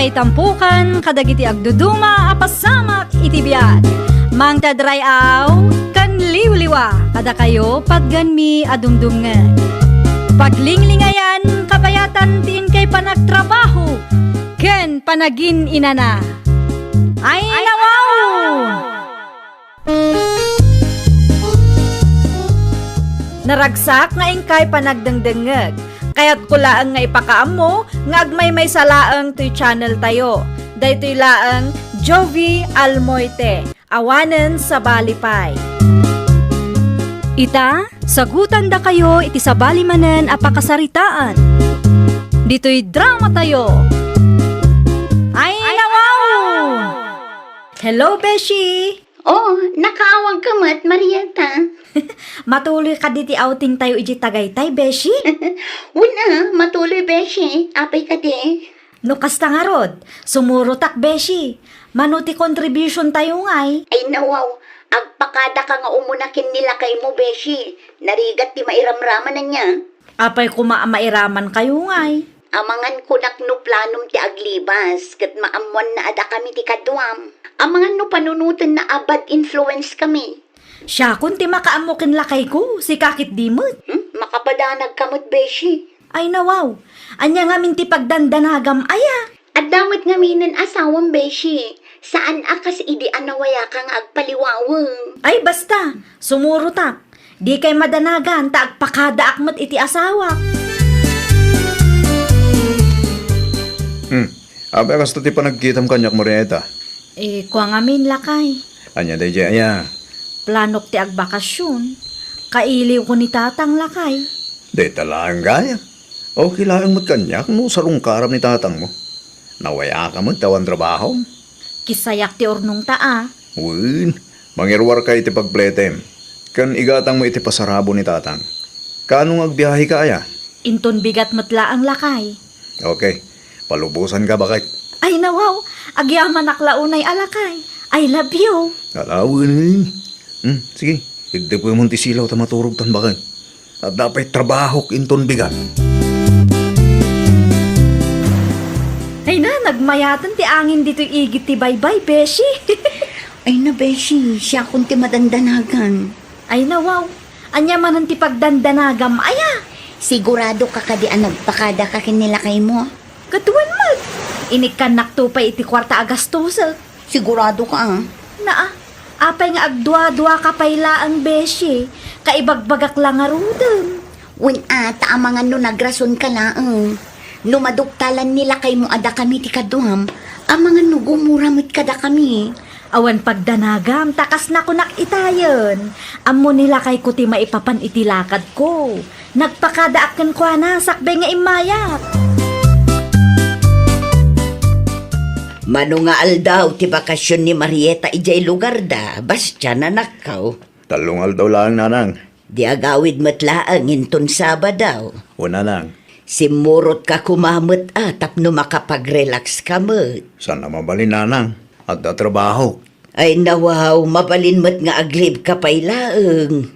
may tampukan, kadagiti agduduma, apasamak itibiyat. Mang tadrayaw, kan liwliwa, kada kayo pagganmi adumdumngan. Paglinglingayan, kabayatan tiin kay panagtrabaho, ken panagin inana. Ay nawaw! Naragsak nga ingkay panagdengdengeg. Kaya't kulaang nga ipakaam mo, nga agmay may salaang to'y channel tayo. Daytoy laang Jovi Almoite, awanen sa Balipay. Ita, sagutan da kayo iti sa balimanen apakasaritaan. Dito'y drama tayo. Ay nawaw! Hello, Beshi! Oh, nakaawag ka mat, Marieta. Matuloy ka diti outing tayo iji Tagaytay, Beshi? Wala, matuloy, Beshi. Apay ka di. No kasta nga rod, sumurutak, Beshi. Manuti contribution tayo ngay. Ay nawaw, agpakada ka nga umunakin nila kay mo, Beshi. Narigat ti mairamraman na niya. Apay mairaman kayo ngay. Amangan kunak no planom ti aglibas, kat maamuan na ada kami ti kadwam. Amangan no panunutan na abad influence kami. Siya kun ti makaamukin lakay ko, si kakit dimot. Makapadanag kamot, Beshi. Ay nawaw, anya nga minti pagdandanagam aya. At damot nga minan asawang, Beshi. Saan akas idi anawaya ka nga agpaliwawang. Ay basta, sumurutak. Di kay madanagan, taagpakada akmat iti asawa. Abay kasta ti panagkitam kanyak Marieta. Kuang amin lakay. Anya day jay aya. Planok ti agbakasyon. Kailiw ko ni tatang lakay. Day talang gaya. O kilaang mo't kanyak no sarong karam ni tatang mo. Nawaya ka mo't tawan trabaho. Kisayak ti ornong taa. Uwin, mangirwar ka iti pagpletem. Kan igatang mo iti pasarabo ni tatang. Kanong agbiyahe ka aya? Inton bigat matla ang lakay. Okay, palubusan ka bakit? Ay nawaw, agyaman aklaunay alakay. I love you. Alawin. Sige, igdepoy mo ti silaw ta maturog tan bakit? At dapat trabaho inton bigat. Ay na, nagmayatan ti angin dito'y igit ti baybay, Beshi. Ay na, Beshi. Siya kung ti madandanagan. Ay nawaw, anya manan ti pagdandanagam aya. Sigurado ka kadian nagpakada ka kinila kay mo. Katuan mag. Inikan naktupay iti kwarta agastosa. Sigurado ka Naa, apay nga agdwa-dwa kapayla ang Beshi. Kaibagbagak lang nga rudan. Win taamangan no nagrason ka laang. No maduktalan nila kay mo ada kami ti kaduham, amangan no gumuramot kada kami. Awan pagdanagam, takas na ko nakitayon. Amo nila kay kuti maipapan itilakad ko. Nagpakadaakan ko na, sakbe nga imayat. Mano nga aldaw ti bakasyon ni Marieta ijay lugar da, bastya na nakaw. Talungal daw lang nanang. Di agawid matlaang inton Sabadaw. Una lang. Simurot ka kumamot tapno makapag-relax ka mo't. Sana mabalin nanang. At trabaho. Ay nawaw, mabalin mo't nga aglib ka paylaang.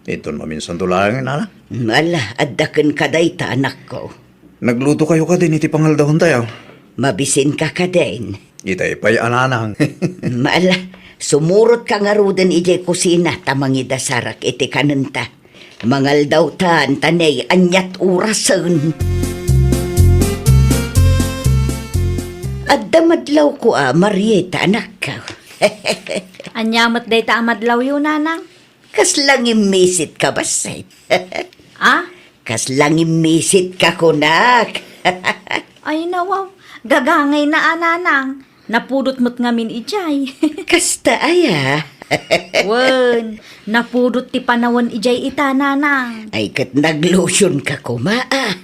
Iton maminsan tulangin nanang. Ala, addaken ka day ta anak ko. Nagluto kayo ka din iti pangaldahon tayo. Mabisin ka din. Itay pa'y ananang. Maala, sumurot ka nga rudan ijay kusina tamangida sarak iti kanenta. Mangal daw tan tanay anyat urasan. At damadlaw ko Marieta anak ka. Anyamat day ta amadlaw yun, nanang. Kaslang imisit ka basay. Ah? Kaslang imisit ka kunak. Ay nawaw, gagangay na nanang. Napudot mo't ngamin ijay. Kasta aya. Wen, napudot ti panawan ijay ita, nanang. Ay kat naglotion ka kumaa.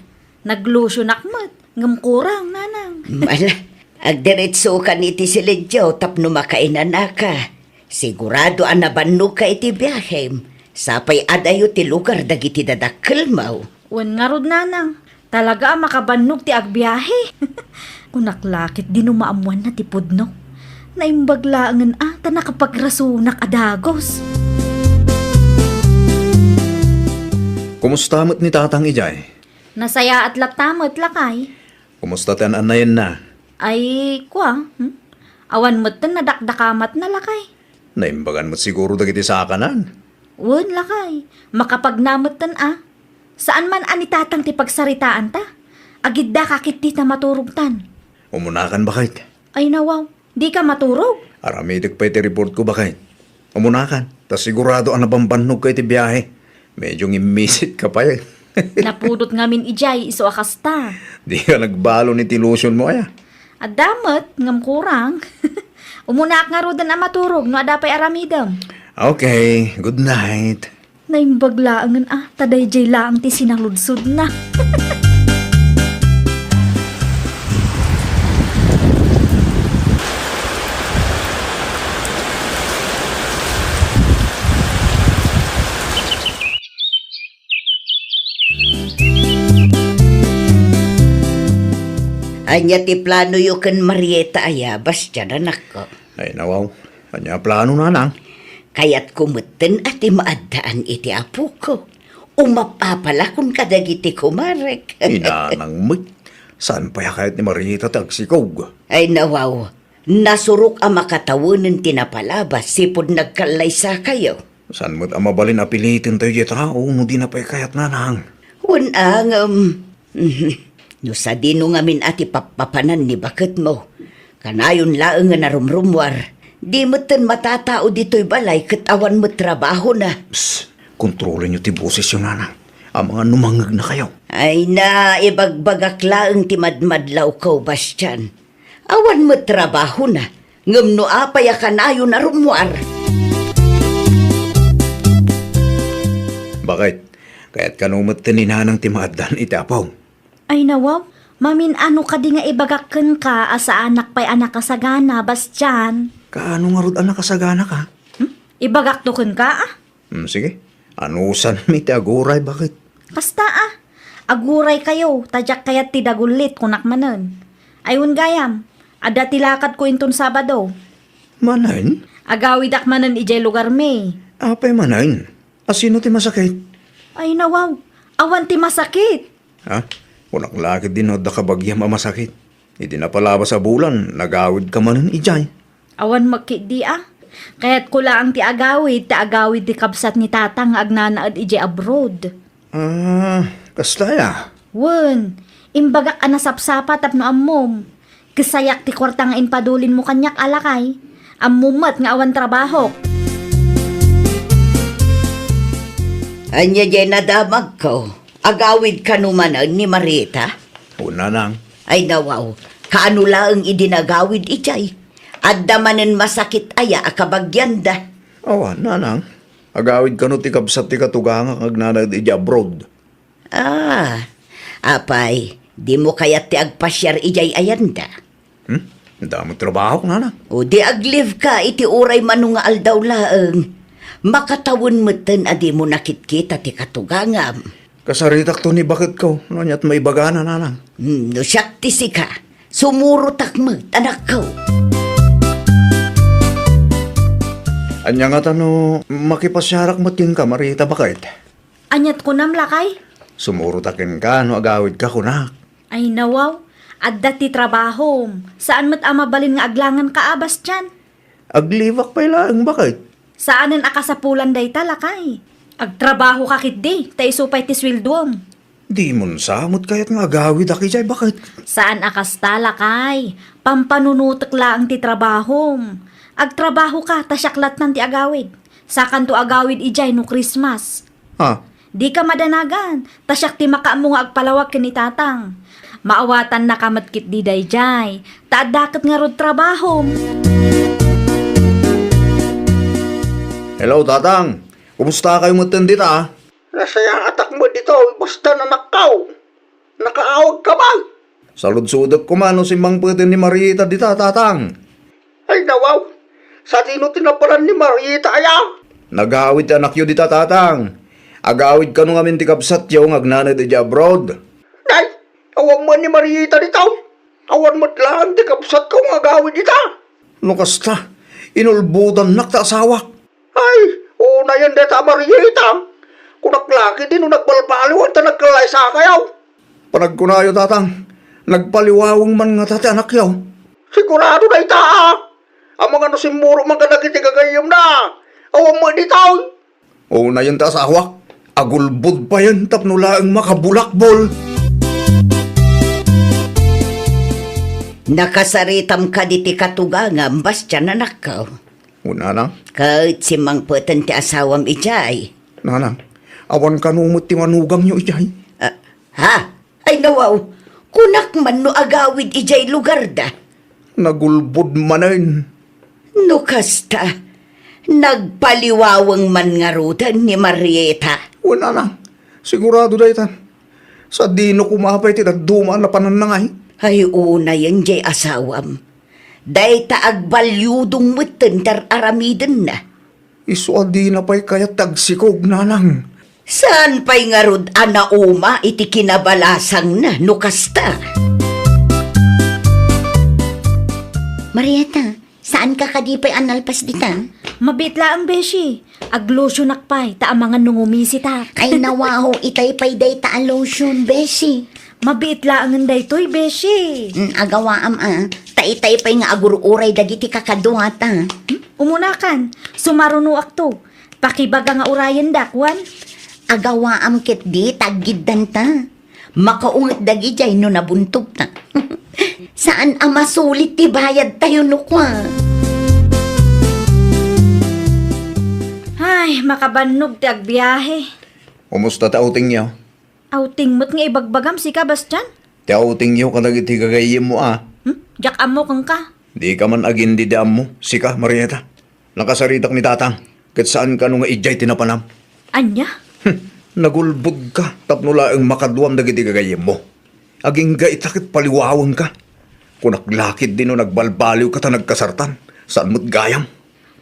Naglusyon akmat, ngamkurang, nanang. Mala, agdiretso ka niti silidyaw tapno makainan ka. Sigurado anabanno ka iti biyahem. Sapay adayo ti lugar dagiti dadakkel maw. Wen nga rod, nanang. Talaga makabannog ti agbiyahe. Kunaklakit di numaamuan na ti pudno. Naimbaglaangan ata nakapagrasunak adagos. Kumusta mo't ni tatang ijay? Nasaya at latamot lakay. Kumusta tan anayin na? Ay, awan mo tan nadakdakamat na lakay. Naimbagan mo siguro dagiti sa kanan. Wen lakay, makapagnamot tan Saan man ani tatang ti pagsaritaan ta? Agidda kakit di ta maturog tan. Umunakan bakit? Ay nawaw, di ka maturog. Aramidik pa iti report ko bakit? Umunakan. Tas sigurado ang nabambanog ka iti biyahe. Medyo ngimisit ka pa eh. Napudot ngamin ijay iso akasta. Di ka nagbalo ni tilusyon mo aya. At damat, ngam kurang. Umunak nga rodan ang maturog no adapay aramidam. Okay, good night. Naimbaglaangan taday jay laang ti sinaludsod na. Anya ti plano yu ken Marieta aya, Bastian anak ko. Ay nawaw, kanya plano na nang. Kaya't kumuten at imaadaan iti apo ko. Umapapala kung kadagiti kumarek. Inanang mit. Saan pa yakayat ni Marita tagsikog? Ay nawaw, nasurok ang makatawanan tinapalabas sipod nagkalaysa kayo. Saan mo't amabalin apilitin tayo di tao, no di na pa kayat na nang. Unang, no sa dino ngamin ati papapanan ni bakit mo. Kanayon laeng nga narumrumwar. Di mo tan matatao dito'y balay katawan mo trabaho na. Psst, kontrolin nyo ti boses yung nanang. Ang mga numangag na kayo. Ay na, ibagbagak laeng ti madmadlaw ko, Bastian. Awan mo trabaho na. Ngam no apaya kanayon narumwar. Bakit? Kaya't kanumot tininanang timadan itapaw. Ay nawaw, mamin ano ka di nga ibagakken ka asa anak pa'y anak kasagana, Bastian. Kaano nga rod anak kasagana ka? Ibagaktoken ka Sige. Anusan mi ti aguray bakit? Basta aguray kayo, tadyak kayat ti dagulit kunak manen. Ayun gayam, ada tilakad ko inton Sabado. Manain? Agawidak manen ijay lugar me. Apay manain? Asino ti masakit? Ay nawaw, awan ti masakit. Ha? Unang lakid din da kabagyam masakit. Hindi na palaba sa bulan, nagawid ka manin ijay. Awan magkit di Kaya't kula ang ti agawid ti kabsat ni tatang agnanaad ijay abroad. Kastaya. Wen, imbagak anasapsapa tapno ammom. Kasayak ti kwartang inpadulin mo kanyak alakay. Ammumat nga awan trabaho. Anya jay nadamag ko. Agawid ka numanan ni Marita. Una nang. Ay nawaw, kaano laeng idinagawid ijay. Adda manen masakit aya akabagyanda. Awa, nanang. Agawid ka no ti kabsat ti katugang ang agnanad ija abroad. Apay, di mo kaya ti agpasyar ijay ayanda. Ang dami trabaho, nanang. O di aglive ka iti uray manu nga aldaw laeng. Makatawon mo ten adi mo nakitkita ti katugangam. Kasaritak to ni bakit ko, nanyat may bagana, nanang. No siyak ti sika, sumuro takmag anak ko. Anya nga tano, makipasyarak matin ka, Marita, bakit? Anyat ko nam lakay. Sumurutakin ka, no agawid ka kunak. Ay nawaw, adda ti trabaho. Saan mat amabalin nga aglangan ka Bastian? Aglivak pa ilang, bakit? Saanen akasapulan day talakay? Agtrabaho ka kitdi, ta isupay ti swildom. Di mo samot kaya't nga agawid aki jay, bakit? Saan akas talakay? Pampanunutok laang ti trabaho. Agtrabaho ka, tasyaklat nan ti agawid. Sakan to agawid ijay no Christmas. Ha? Di ka madanagan, tasyak ti makaamo nga agpalawag kini tatang. Maawatan na kamatkit di dayjay, taadakat nga rod trabaho. Hello, tatang. Kumusta kayo matandit, Nasayang atak mo dito, basta na nakaw. Nakaawag ka ba? Salud-sudak ko man, si Mang Putin ni Marita dita, tatang. Ay nawaw, sa dino tinaparan ni Marieta aya? Nagawid anak yu dita, tatang. Agawid ka nung amin ti kapsat yaw ngagnanad di abroad. Day, awan mo ni Marieta dito. Awan mo't lang, di kapsat ko nga gawin dito. No kasta, inulbudan nakta asawak. Ay, una yan deta Marieta. Kung naklaki din, nung nagbalbaliwan, ta nagkalay sa kayaw. Panagkunayo, tatang. Nagpaliwawang man nga tati anak yaw. Sigurado na ita. Ang mga nasimuro man ka nagititigagayam na. Awan mo di taon. O na yun ta asawa. Agulbod pa yan tapnula ang makabulakbol. Nakasaritam ka di ti katugangam, Bastian anak ka. O nanang, Kahit si Mang Putan ti asawam ijay. nanang, awan ka numot ti manugang nyo ijay. Ha? Ay nawaw, kunak man no agawid ijay lugar da. Nagulbod manan. No kasta, nagpaliwawang man nga rutan ni Marieta. O nanang, sigurado da itan. Sa dino kumapay ti nagduma na pananangay. Ay una yan jay asawam. Day taagbalyudong mutan tar aramiden na. Isu di na pa'y kaya tagsikog nanang. Saan pa'y nga rod anauma iti kinabalasang na no kasta? Marieta, saan ka kadipay analpas dita? Mabitla ang beshi. Aglosyo nakpay, ta ang mga nungumisita. Ay nawaho itay pay day ta lotion, besi. Mabitla ang anday to'y beshi. Agawaam taitay pay nga agururay dagiti kakaduata. Umunakan, sumaruno akto. Pakibaga nga urayan dakwan. Agawaam ket di taggidan ta. Makaungat dagi jay no nabuntog ta. Saan ang masulit ti bayad tayo no kwa? Ay, makabanog ti agbiyahe. Kumusta ta outing niyo? Outing mo't nga ibagbagam si ka, Bastian. Ti outing niyo kadagiti kagayim mo Jak amo kang ka. Di ka man agin di daam mo. Sika, Marieta. Nakasaritak ni tatang. Kat saan ka nung ijay tinapanam. Anya? Nagulbod ka. Tapnula ang makaduam dagiti kagayim mo. Aging gaitakit paliwawang ka. Kunaklakid din no nagbalbaliw ka ta nagkasartan. Saan mo't gayam?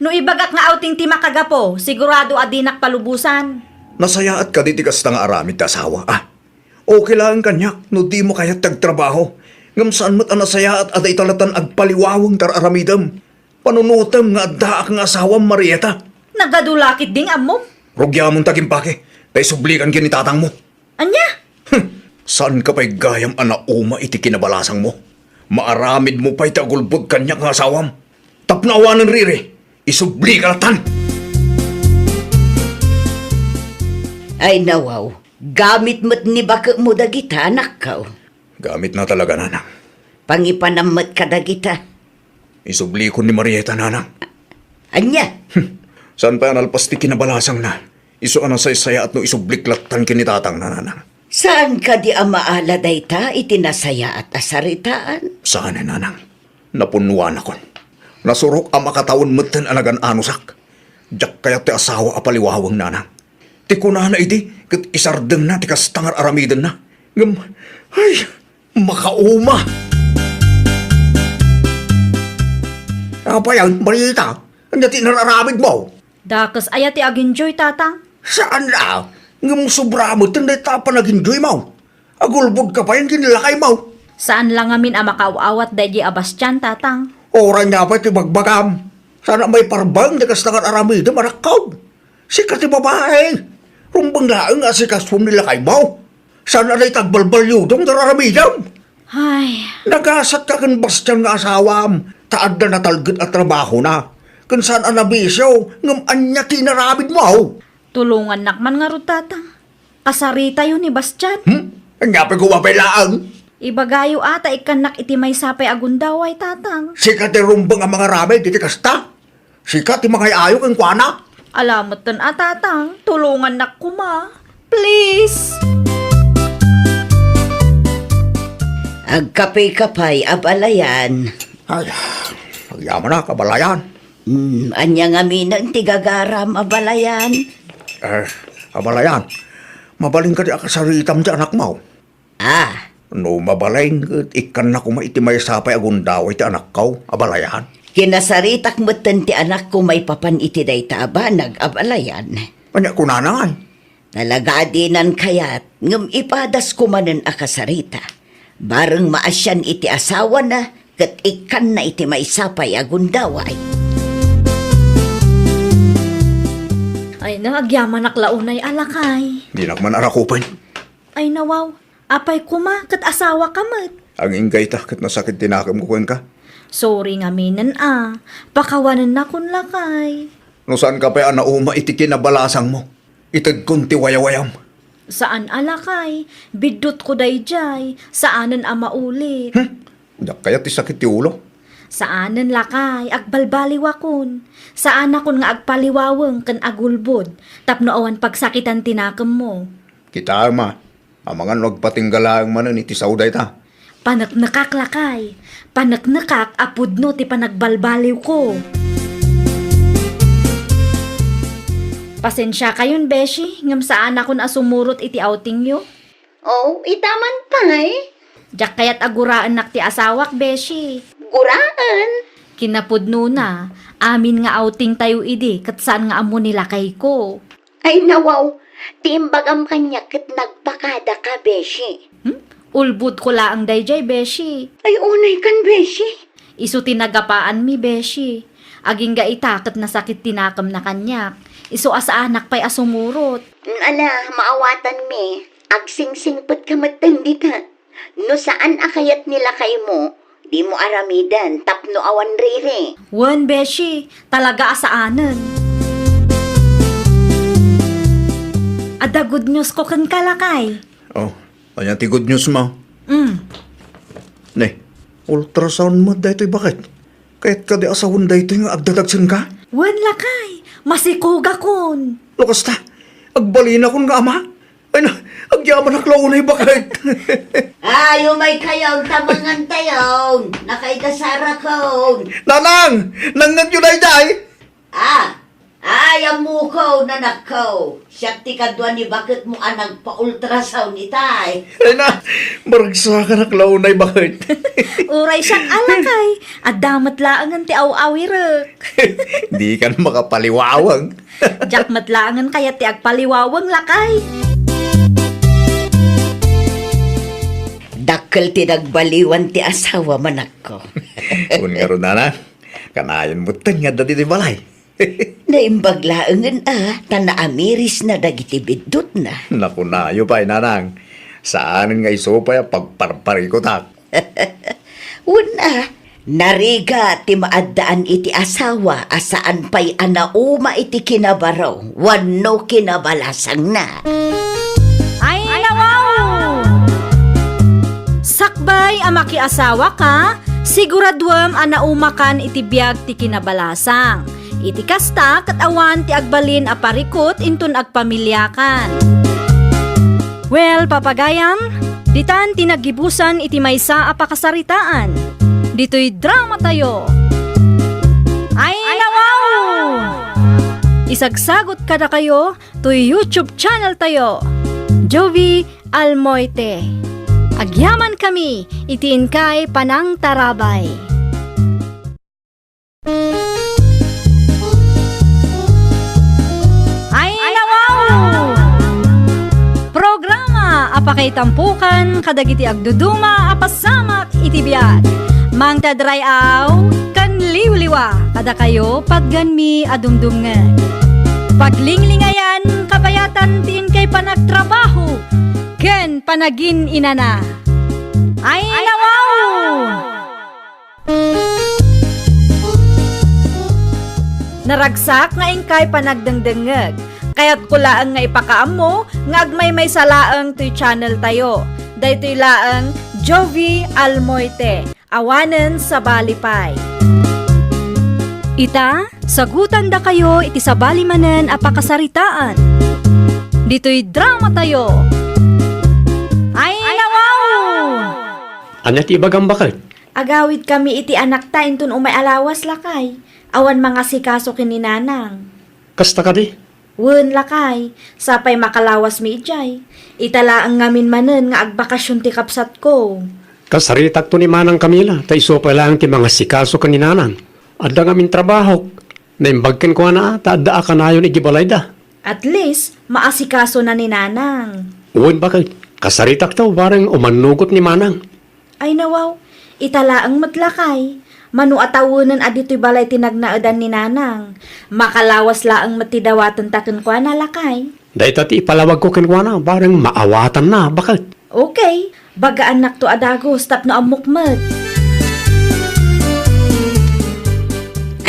No ibagak nga outing ti makagapo, sigurado adinak palubusan. Nasayaat ka di ti kasta nga aramid ta asawa, Okay lang kanyak, no di mo kaya tagtrabaho. Ngam saan mo't anasayaat at italatan agpaliwawang tar aramidam. Panunutam nga addaak nga asawang Marieta. Nagadulakit ding amo. Rugyamon tagimpake, tay sublikan kini tatang mo. Anya? Saan ka pa'y gayam anauma iti kinabalasang mo? Maaramid mo pa'y tagulbod kanyak nga asawam. Tapnaawanan riri, isubli ka latan. Ay nawaw, gamit mo't ni baka mo dagita anak ka. Gamit na talaga, nanang. Pangipanamot ka dagita. Isubli ko ni Marieta, nanang. Anya? Saan pa analpas ti kinabalasang na? Isu anasay-saya at no isubliklatan kinitatang na, nanang. Saan ka di amaala dayta itinasaya at asaritaan? Saan na, nanang? Napunuan ako. Nasurok ang makatawon mutan anagan anusak. Diyak kaya ti asawa apaliwawang, nanang. Ti kunahan na iti, kat isardeng na, ti kastangar aramiden na. Ngam, ay, makauma. Apa yan, Marieta? Ang ti nararamid mo? Dakas ayat ti aginjoy tatang. Saan na? Ngam sobra mo, tinday tapa nag-enjoy mo. Agulbod ka pa yung kinilakay mo. Saan lang amin ang makaawat dahi Bastian tatang. Oran nga pa iti bagbagam. Sana may parbang di kastangar aramidem manakaw. Sikat ti babae. Rumbang laang asikas po nila kay mo. Sana na'y tagbalbalyudong dararamidam. Ay, Nagasat ka kan Bastian nga asawam. Taad na natalgit at trabaho na. Kung saan ang nabisyo, ngam anya kinaramid mo. tulungan nakman nga ro tatang. Kasarita yun ni Bastian. Ang nga pa guwapay laang. Ibagayo ata ikanak iti may sapay agundaway tatang. Sikat ti rumbang ang mga ramay, di ti kasta. Sikat ti mga ayaw kang kuana. Alamot tan atatang, tulungan nak kuma. Please! Agkapay-kapay abalayan. Ay, nagyaman na, kabalayan. Anya nga minang tigagaram abalayan. Kabalayan, mabaling ka di akasaritam di anak mo. No, mabaling, ikan na kumaitimay sapay agundaw iti anak ko, abalayan. Kinasaritak mo't ti anak ko may papan iti dayta aba nag-abalayan. Kanya kunanay. Nalagadinan kayat ngam ipadas ko manen akasarita. Bareng maasyan iti asawa na kat ikan na iti may sapay agundaway. Ay naagyaman naklaunay alakay. Di nakman arakupan. Ay nawaw, apay kuma kat asawa kamat. Ang ingay ta, kat nasakit tinakam ko ka. Sorry nga minan pakawanan na kun lakay. No saan ka pa anauma iti kinabalasang mo? Itag kunti wayawayam. Saan alakay? Bidot ko dayjay. Saanan maulit? Dak kaya ti sakit ti ulo. Saanan lakay? Agbalbaliwakon. Saan akon nga agpaliwaweng kan agulbod. Tapno awan pagsakitan tinakam mo. Kita ma, amangan nagpatinggalaang manan iti sauday ta. Panaknakak lakay. Panaknakak apudno ti panagbalbaliw ko. Pasensya kayon, Beshi. Ngam saan ako na sumurot iti outing yo. Oh, itaman pa eh. Diyak kaya't aguraan nak ti asawak, Beshi. Guraan. Kinapudno na. Amin nga outing tayo idi. Kat saan nga amo nila kay ko. Ay nawaw, timbagam kanya kat nagpakada ka, Beshi. Ulbud ko laang dayjay, Beshi. Ay unay kan, Beshi. Isu tinagapaan mi, Beshi. Aging ga itakat na sakit tinakam na kanyak. Isu asa anak pa'y asumurot. Ala, maawatan mi. Agsingsingpot ka matindi ka. No saan akayat nila kay mo, di mo aramidan, tapno awan riri. Wan, Beshi. Talaga asaanan. Ada good news ko kan kalakay. Oh, ayan ti good news mo. Ne, ultrasound mo dahito bakit? Kahit ka di asawon dahito nga agdadagsan ka? Wan lakay. Masikuga kon. Lukas ta, agbalina kon nga ama. Ay na, agyaman na klaunay bakit? Ayo may kayaw, tamangan tayaw. Nakaidasara ko. Nanang! Nangang yun ay day! Ayam mo ko, nanak ko. Siyak ti kadwa ni bakit mo anag pa-ultrasound ni tay. Ay na, maragsa ka na klaunay bakit? Uray siyang alakay. At damat laangan ti aw-awirek. Di ka na makapaliwawang. Jack matlaangan kaya ti agpaliwawang lakay. Dakkel ti nagbaliwan ti asawa manak ko. Kung nga ron na, kanayan mo nga dati di balay. Naimbaglaangan tanaamiris na dagiti bidot na. Naku na, yun pa nanang. Saan nga iso pa pagparpari ko tak? Una, nariga ti maaddaan iti asawa asaan pa'y anauma iti kinabaraw, wano kinabalasang na. Ay, nawaw! Sakbay amaki asawa ka, siguraduam anaumakan iti biag ti kinabalasang. Iti kasta kat awan ti agbalin aparikot intun agpamilyakan. Well, papagayam, ditan tinagibusan iti maysa apakasaritaan. Dito'y drama tayo. Ay, nawaw! Isagsagot kada kayo to YouTube channel tayo. Jovi Almoite. Agyaman kami, itiin kay Panang Tarabay. Ay, nawaw! Programa apakay tampukan kadagiti agduduma apasamak iti biag. Mang tadrayaw kan liwliwa kada kayo pagganmi adumdumngan. Paglinglingayan kabayatan tiin kay panagtrabaho ken panagin inana. Ay, nawaw! Naragsak nga ingkay panagdengdengeg. Kaya't kulaan nga ipakaam mo, nga agmay may salaang to channel tayo. Daytoy laang Jovi Almoite, awanen sa balipay. Ita, sagutan da kayo iti sa balimanen apakasaritaan. Dito'y drama tayo. Ay, nawaw! Anya ti ibagang bakit? Agawid kami iti anak ta intun umay alawas lakay. Awan mga sikaso kininanang. Kasta ka di? Wen lakay, sapay makalawas mi ijay. Itala ang ngamin manen nga agbakasyon ti kapsat ko. Kasaritak to ni Manang Camila, ta iso pa lang ti mga sikaso kaninanan. Adda ngamin trabaho, naimbagkin ko na, ta adda ka na yun igibalay da. At least, maasikaso na ni nanang. Uwan bakit? Kasaritak to, barang umanugot ni Manang. Ay nawaw, itala ang matlakay. Manu atawunan adito'y balay tinagnaadan ni nanang. Makalawas laang matidawatan taken kwa na lakay. Dahil tati ipalawag ko kinkwana, barang maawatan na, bakit? Okay, bagaan nak to adagos tapno amukmat.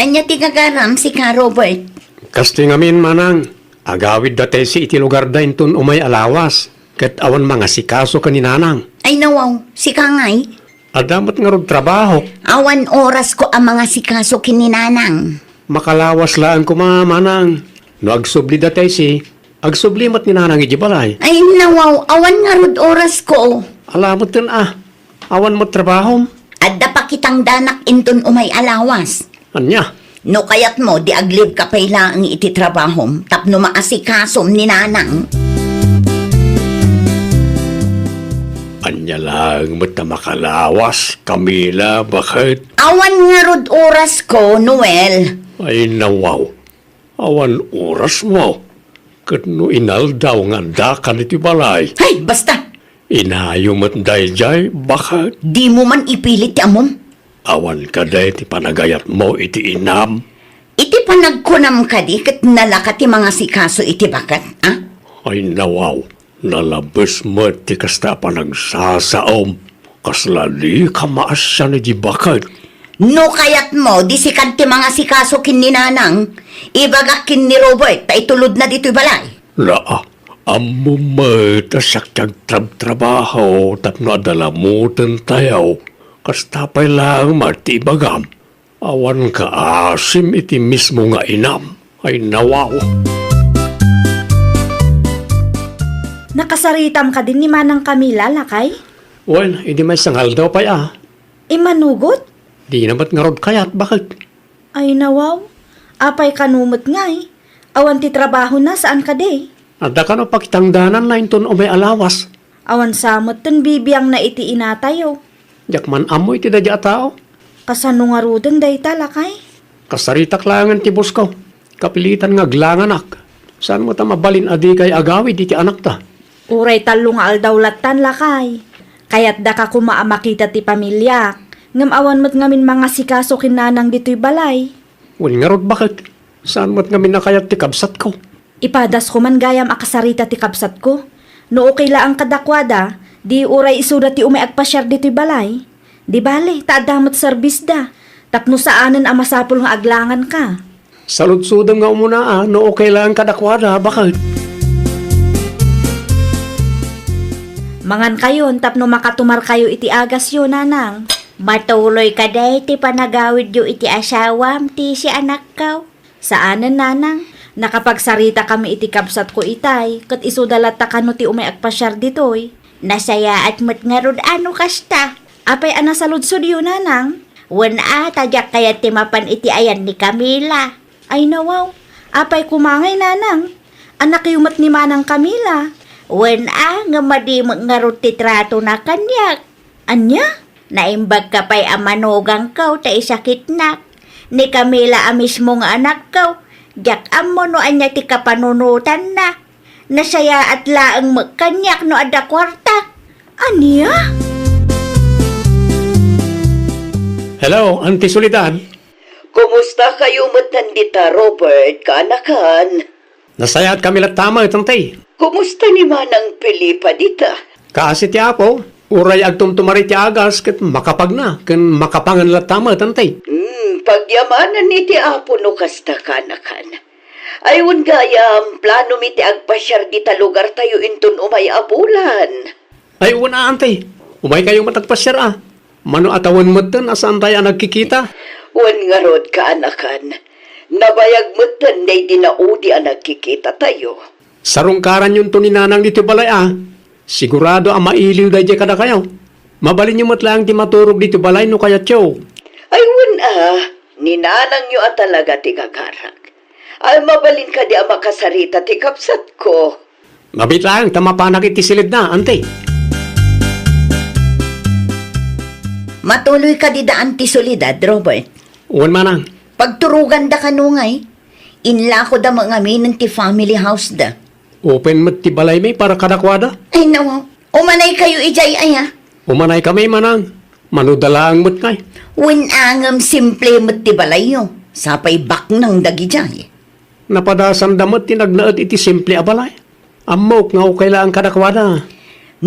Anya ti kagaram si ka Robert. Kasti ngamin manang, agawid dati si iti lugar da intun umay alawas, ket awan mga sikaso ka ni nanang. Ay nawaw, si ka ngay. Adamat nga rod trabaho, Awan oras ko ang mga sikaso kininanang. makalawas laan ko mga manang. No agsubli dati si, agsubli mat ni nanang iti balay. Ay nawaw, awan nga rod oras ko. Alamot din awan mo trabaho. Adda pa kitang danak intun umay alawas. Anya, No kayat mo, di aglib ka payla ang iti trabahom, tapno maasikasom ni nanang. anya lang mat na makalawas, Camila, bakit? Awan nga rod oras ko, Noel. Ay nawaw, awan oras mo. Kat no inaldaw nga dakan iti balay. Ay, basta, Inayo mat dahil jay, bakit? di mo man ipilit ti amom. Awan ka dahi ti panagayat mo iti inam. Iti panagkunam ka di, kat nalaka ti mga sikaso iti bakat, ah? Ay nawaw, nalabas mo ti kasta panagsasaom. Kaslali ka maasya na di bakit? No kayat mo, di sikat ti mga sikaso kin ni nanang, ibagak kin ni Robert, ta itulod na dito'y balay. Laa, amo mo tasakyag trabaho tapno adalamutan tayo. Kastapay lang marti bagam. Awan ka asim iti mismo nga inam. Ay nawaw. Nakasaritam ka din ni Manang Camila, lakay? Well, hindi may sangal daw pa Manugot? Di namat nga rod kayat, bakit? Ay nawaw, apay kanumot ngay. Awan ti trabaho na saan ka de? Ada ka no pakitangdanan na inton o may alawas. Awan samot ten bibiyang na iti inatayo. Jakman amoy ti dadya tao. Kasano nga ruden day talakay? Kasaritak langan ti bus ko. Kapilitan nga glanganak. Saan mo ta mabalin adi kay agawi di ti anak ta? Uray talo nga aldawlatan lakay. Kaya't da ka kumaamakita ti pamilya. Ngam awan mo't ngamin mga sikaso kinanang dito'y balay. Well nga rod bakit? Saan mo't ngamin nakayat ti kabsat ko? Ipadas ko man gayam akasarita ti kapsat ko. No okay la ang kadakwada, di uray isuda ti umayagpasyar dito'y balay. Di bale, taadamot serbis da. Tapno saanan ang masapul nga aglangan ka. Saludsudam nga umuna no okay lang kadakwada, bakit? Mangan kayon, tapno makatumar kayo iti agas yo, nanang. Matuloy ka day, ti panagawid yo iti asawam, ti si anak kaw. Saanan, nanang? Nakapagsarita kami iti kapsat ko itay, kat isudalat ta kano ti umayagpasyar ditoy. Nasaya at mat nga rod ano kasta. Apay ana saludsod yo, nanang? Wan tadyak kaya ti mapan iti ayan ni Camila. Ay nawaw, apay kumangay, nanang. Anak yumat ni Manang Camila. Wan nga madimag nga rod ti trato na kanyak. Anya? Naimbag ka pa'y amanugang kaw, ta isakit na. Ni Camila mismo nga anak kaw, jak amo no anya ti kapanunutan na. Nasaya at laang magkanyak no ada kwarta. Anya? Hello, Auntie Soledad. Kumusta kayo matandita, Robert, kaanakan? Nasayat kami tama itong tay. Kumusta ni Manang Pilipa dita? Kasi ti ako, uray agtumtumari ti agas ket makapag na, ken makapangan tama itong tay. Pagyamanan ni ti apo no kasta kanakan. Ayun gayam, plano mi ti agpasyar dita lugar tayo intun umay abulan. Ay una antay, umay kayo matagpasyar Mano atawan mo ten asaan tayo nagkikita? Wan nga rod kaanakan. Nabayag mo ten day dinaudi ang nagkikita tayo. Sarungkaran yun to ni nanang dito balay Sigurado ang mailiw dahi kada kayo. Mabalin nyo matlang ti maturog dito balay no kaya tiyo. Ayun ninanang nyo talaga ti kakarak. Ay mabalin ka di ang makasarita ti kapsat ko. Mabit lang, tamapanak iti silid na, ante. Matuloy ka di daan ti Soledad, Robert. Uwan manang. Pagturugan da kanungay, inla ko da mga aminan ti family house da. Open mat ti balay may para kadakwada. Ay nawaw, umanay kayo ijay ay Umanay kami manang. Manudalaang mat kay. Winangam simple mat ti balay yo. Sapay bak ng dagijay. Napadasan damat tinagnaat iti simple a balay. Amok nga okay lang kadakwada.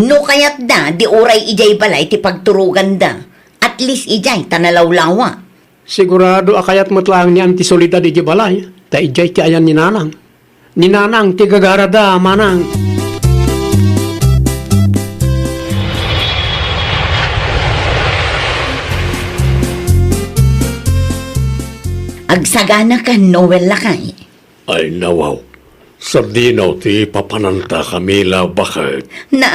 No kayat da, di uray ijay balay ti pagturugan da. At least ijay tanalawlawa. Sigurado akayat matlang ni Auntie Soledad iti balay. Ta ijay ti ayan ni Nanang. Ni Nanang ti gagarada manang. Agsagana ka, Noel lakay. Ay nawaw. Sardinaw ti papananta Camila bakit? Na,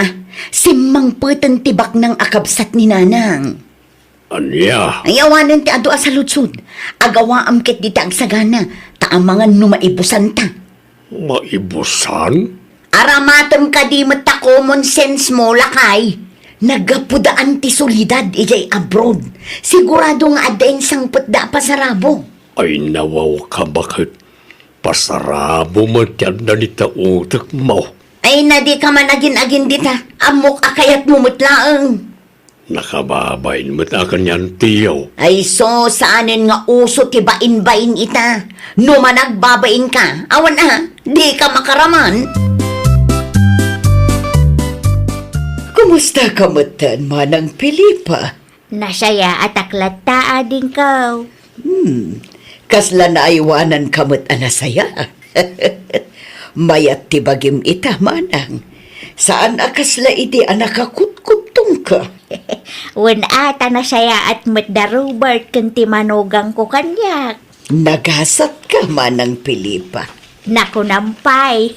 simmang putang tibak ng akabsat ni Nanang. Anya? Ay awanan ti ado sa lutsud. Agawa amket di ta agsagana. Taamangan no maibusan ta. Maibusan? Aramatem ka di mata common sense mo lakay. Nagapudaan ti solidad ijay abroad. Sigurado nga adain sang putda pasarabo. Ay nawaw ka bakit? Pasarabo mo tiyan na nita utak mo. Ay na di ka managin-agin dita. Amok akayat mo mutlaang. Nakababain mo ta kanyan tiyaw. Ay so, saanin nga uso ti bain-bain ita. No managbabain ka, awan na, di ka makaraman. Kumusta ka matan, Manang Pilipa? Nasaya at aklataa din ka. Kasla na iwanan ka mat anasaya. Mayat ti bagim ita, Manang. Saan akasla iti anakakutkutong ka? Wen ata nasaya at matdarubert kanti manugang ko kanyak. Nagasat ka, Manang Pilipa. Naku nampay.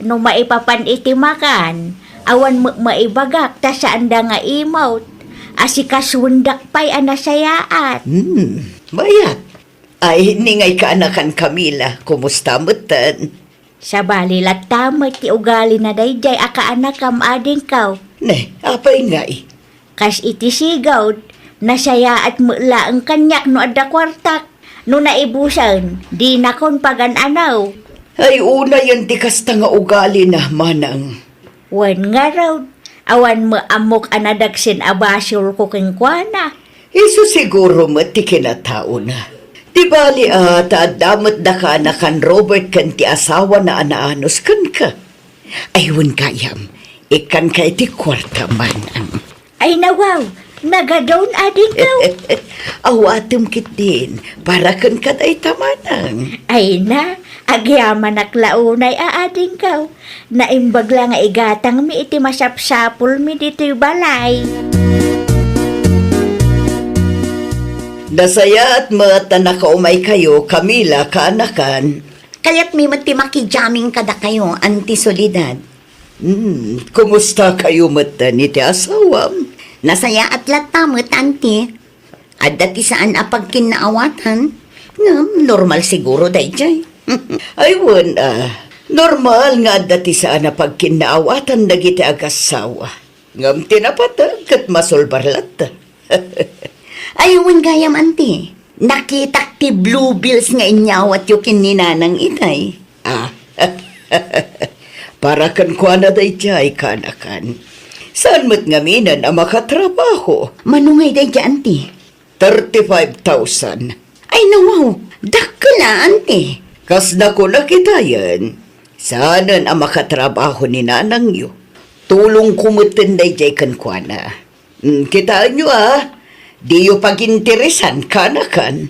No maipapan iti makan. Awan mo maibagak ta saan da nga imot. Asikasundak pa'y anasayaat. Mayat. Ay, ningay ka anakan Camila. Kumusta matan? Sa balilat tamot ti ugali na dayjay akaanak kam ading kaw. Ne, apay nga eh. Kas iti sigaw, nasaya at mula ang kanyak no adda kwartak. No naibusan, di na kon pagan-anaw. Ay, una yan di kasta nga ugali na, Manang. Wan nga raw, awan mo amok anadagsin abasyol ko kengkwana. Iso siguro mo ti kinatao na. Di bali ata damot da ka na kan Robert kan ti asawa na anaanos kan ka. Ayun kayam, ikan ka iti kwarta, Manang. Ay nawaw, nagadon ading kaw. Awatem kit din, para kan katay tamanang. Ay na, agyaman naklaunay aading kaw. Naimbag lang nga igatang mi iti masapsapul mi dito'y balay. Nasaya at mata nakaumay kayo, Camila, kaanakan. Kaya't may matimaki-jamming kada kayo, Auntie Soledad. Kumusta kayo mata ni ti asawam? Nasaya at latamot, Auntie. At dati saan apag kinaawatan? Normal siguro, dayjay. Aywan, normal nga dati saan apag kinaawatan dagiti agasawa. Ngam tinapatag kat masolbarlat. Aywan gayam, Auntie. Nakita ti blue bills nga inyawat yung kininanang itay. Para kan kwa na dayjay kanakan. Saan mo't ngaminan ang makatrabaho? Manungay dayjay, Auntie. 35,000. Ay nawaw, dakla, Auntie. Kas na ko nakita yan. Saanan ang makatrabaho ni nanang yo. Tulong kumutin dayjay kan kwa na. Kitaan nyo di yo pag-interesan kanakan.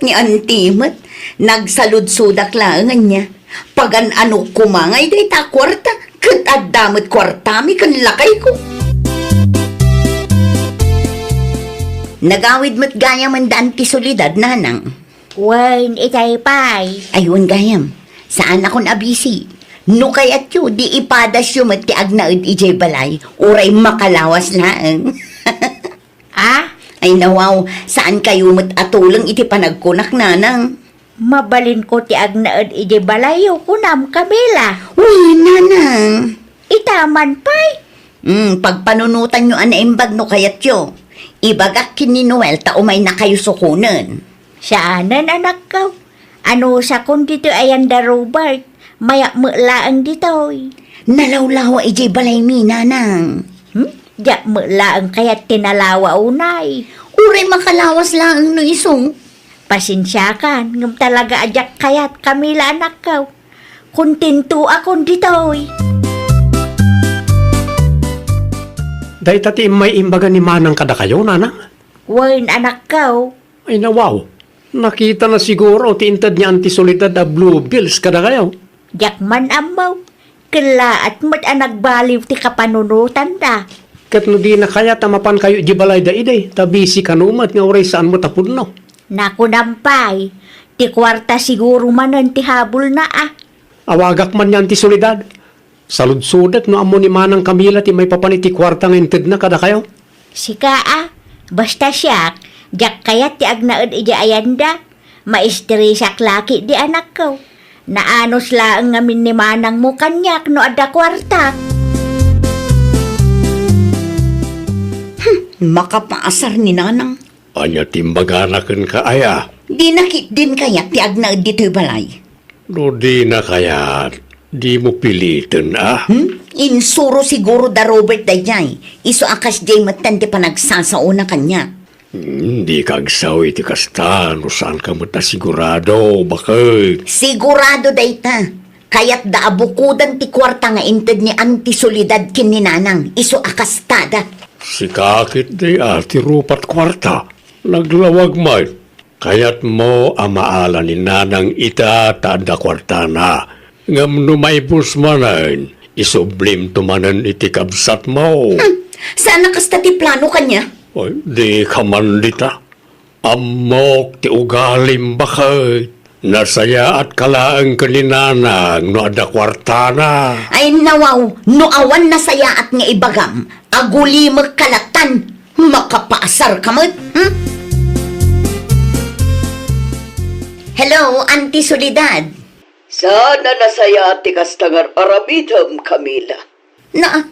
Ni Auntie mat, nagsalud-sudak lang niya. Pagan ano kumangay day ta kwarta, kat adamot kwartami kan lakay ko. Nagawid mo't gayam ang daan ti Soledad, Nanang. Wen itay pay. Ayun gayam, saan akong abisi? No kayat yu, di ipadas yu mat ti agnaid ijay balay, uray makalawas lang. Ay nawaw, saan kayo mat atulang iti panagkunak, Nanang? Mabalin ko ti agnaed ije balayo kunam Camila. Uy, Nanang. Itaman pay. Pagpanunutan nyo anaimbag no kayat yu. Ibagak kini Noel ta umay na kayo sukunan. Saanan anak ka? Ano sa kun dito ayan da Robert? Maya mulaang ditoy. Nalawlawa ijay balay mi, Nanang. Diyak mulaang kaya't tinalawa unay. Uray makalawas lang no isong. Pasensya ka, ngam talaga ajak kayat Camila anak ka. Kuntinto akon ditoy. Dahil tati may imbaga ni Manang kada kayo, Nanang. Wen anak ka, Ay nawaw, nakita na siguro ti intad niya antisolidad a blue bills kada kayo. Jak man amaw. Kala at mat ang nagbaliw ti kapanunutan da. Kat no di na kaya tamapan kayo di balay da iday, tabisi kanumat nga oray saan mo tapod no. Naku nampay. Ti kwarta siguro manan ti habol na ah. Awagak man yan ti solidad. Saludsudat no amo ni Manang Camila ti may papaniti kwarta nga intad na kada kayo. Sika ah. Basta siyak. Jak kayat ti agnaed ija ayanda. Maistri siyak laki di anak ko. Naanos laang ngamin ni Manang mo kanyak no ada kwarta. Makapaasar ni nanang. Anya timbaganakan ka aya. Di nakit din kaya ti agnaed dito'y balay. No di na kaya, di mo pilitin ah. Insuro siguro da Robert dayjay. Iso akas jay matan ti panagsasauna kanya. Hindi kagsaw iti kasta, no saan ka mata sigurado, bakit? Sigurado dayta. Kaya't da abukudan ti kwarta nga inted ni antisolidad kin ni nanang. Iso akas tada. Si kakit di ati rupat kwarta, naglawag man. Kaya't mo amaala ni nanang ita tada kwarta na. Ngam numaybus manan, isublim tumanan iti kabsat mo. Sana kasta ti plano kanya? Oy, di ka man dita. Amok ti ugalim bakit. Nasaya at kalaang kaninanang no ada kwarta na. Ay nawaw, no awan na saya at nga ibagam. Aguli magkalatan. Makapaasar ka mo. Hello, Auntie Soledad. Sana nasaya ti kastangar arabidam, Camila. Na,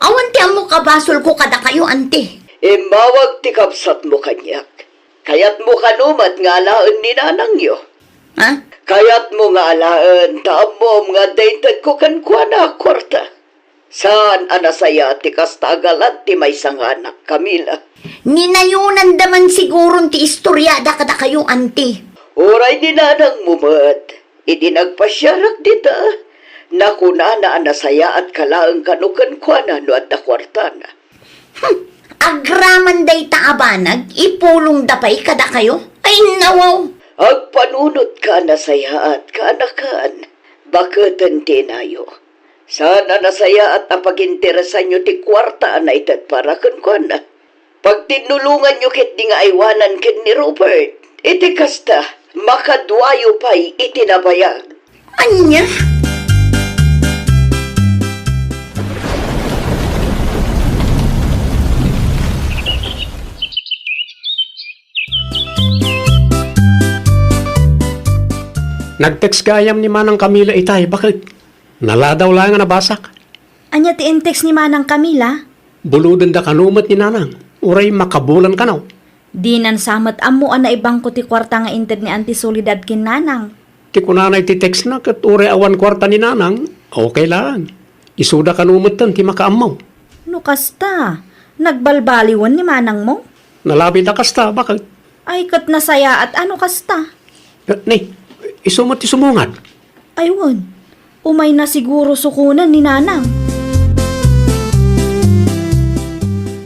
awan ti amo kabasol ko kada kayo, Auntie. Mawag ti kapsat mo kanyak. Kayat mo kanumat nga alaan ni nanang yo. Ha? Kayat mo nga alaan, taamom nga daintad ko kankwana kwarta. Saan anasaya ti kastagalat ti may sanganak, Camila? Ninayunan daman siguro ti istoryada kada kayo, Auntie. Oray ni nanang mumat, iti nagpasyarak dita. Nakuna na anasaya at kalaang kanukankwana no at kwarta na. Agraman day taabanag, ipulong dapay kada kayo. Ay nawaw. Agpanunot ka nasaya at kanakan, bakatan tinayo. Sana nasaya at napag-interesan nyo ti kwarta na itat para kan na. Pag tinulungan nyo kit di nga aywanan kit ni Robert, iti kasta, makadwayo pa'y itinabayag. Anya? Nag-text gayam ni Manang Camila itay, bakit? Naladaw lang nga nabasak. Anya ti intex ni Manang Camila? Buludan da kanumat ni nanang. Uray makabulan ka naw. Di nan samat amo na ibang ko ti kwarta nga inted ni antisolidad kin nanang. Ti kunanay ti text na kat uray awan kwarta ni nanang. Okay lang. Isuda kanumat tan ti makaamaw. No kasta, nagbalbaliwan ni Manang mo? Nalabit na kasta, bakit? Ay kat nasaya at ano kasta? Ni, isumat ti sumungan. Aywan, umay na siguro sukunan ni Nanang.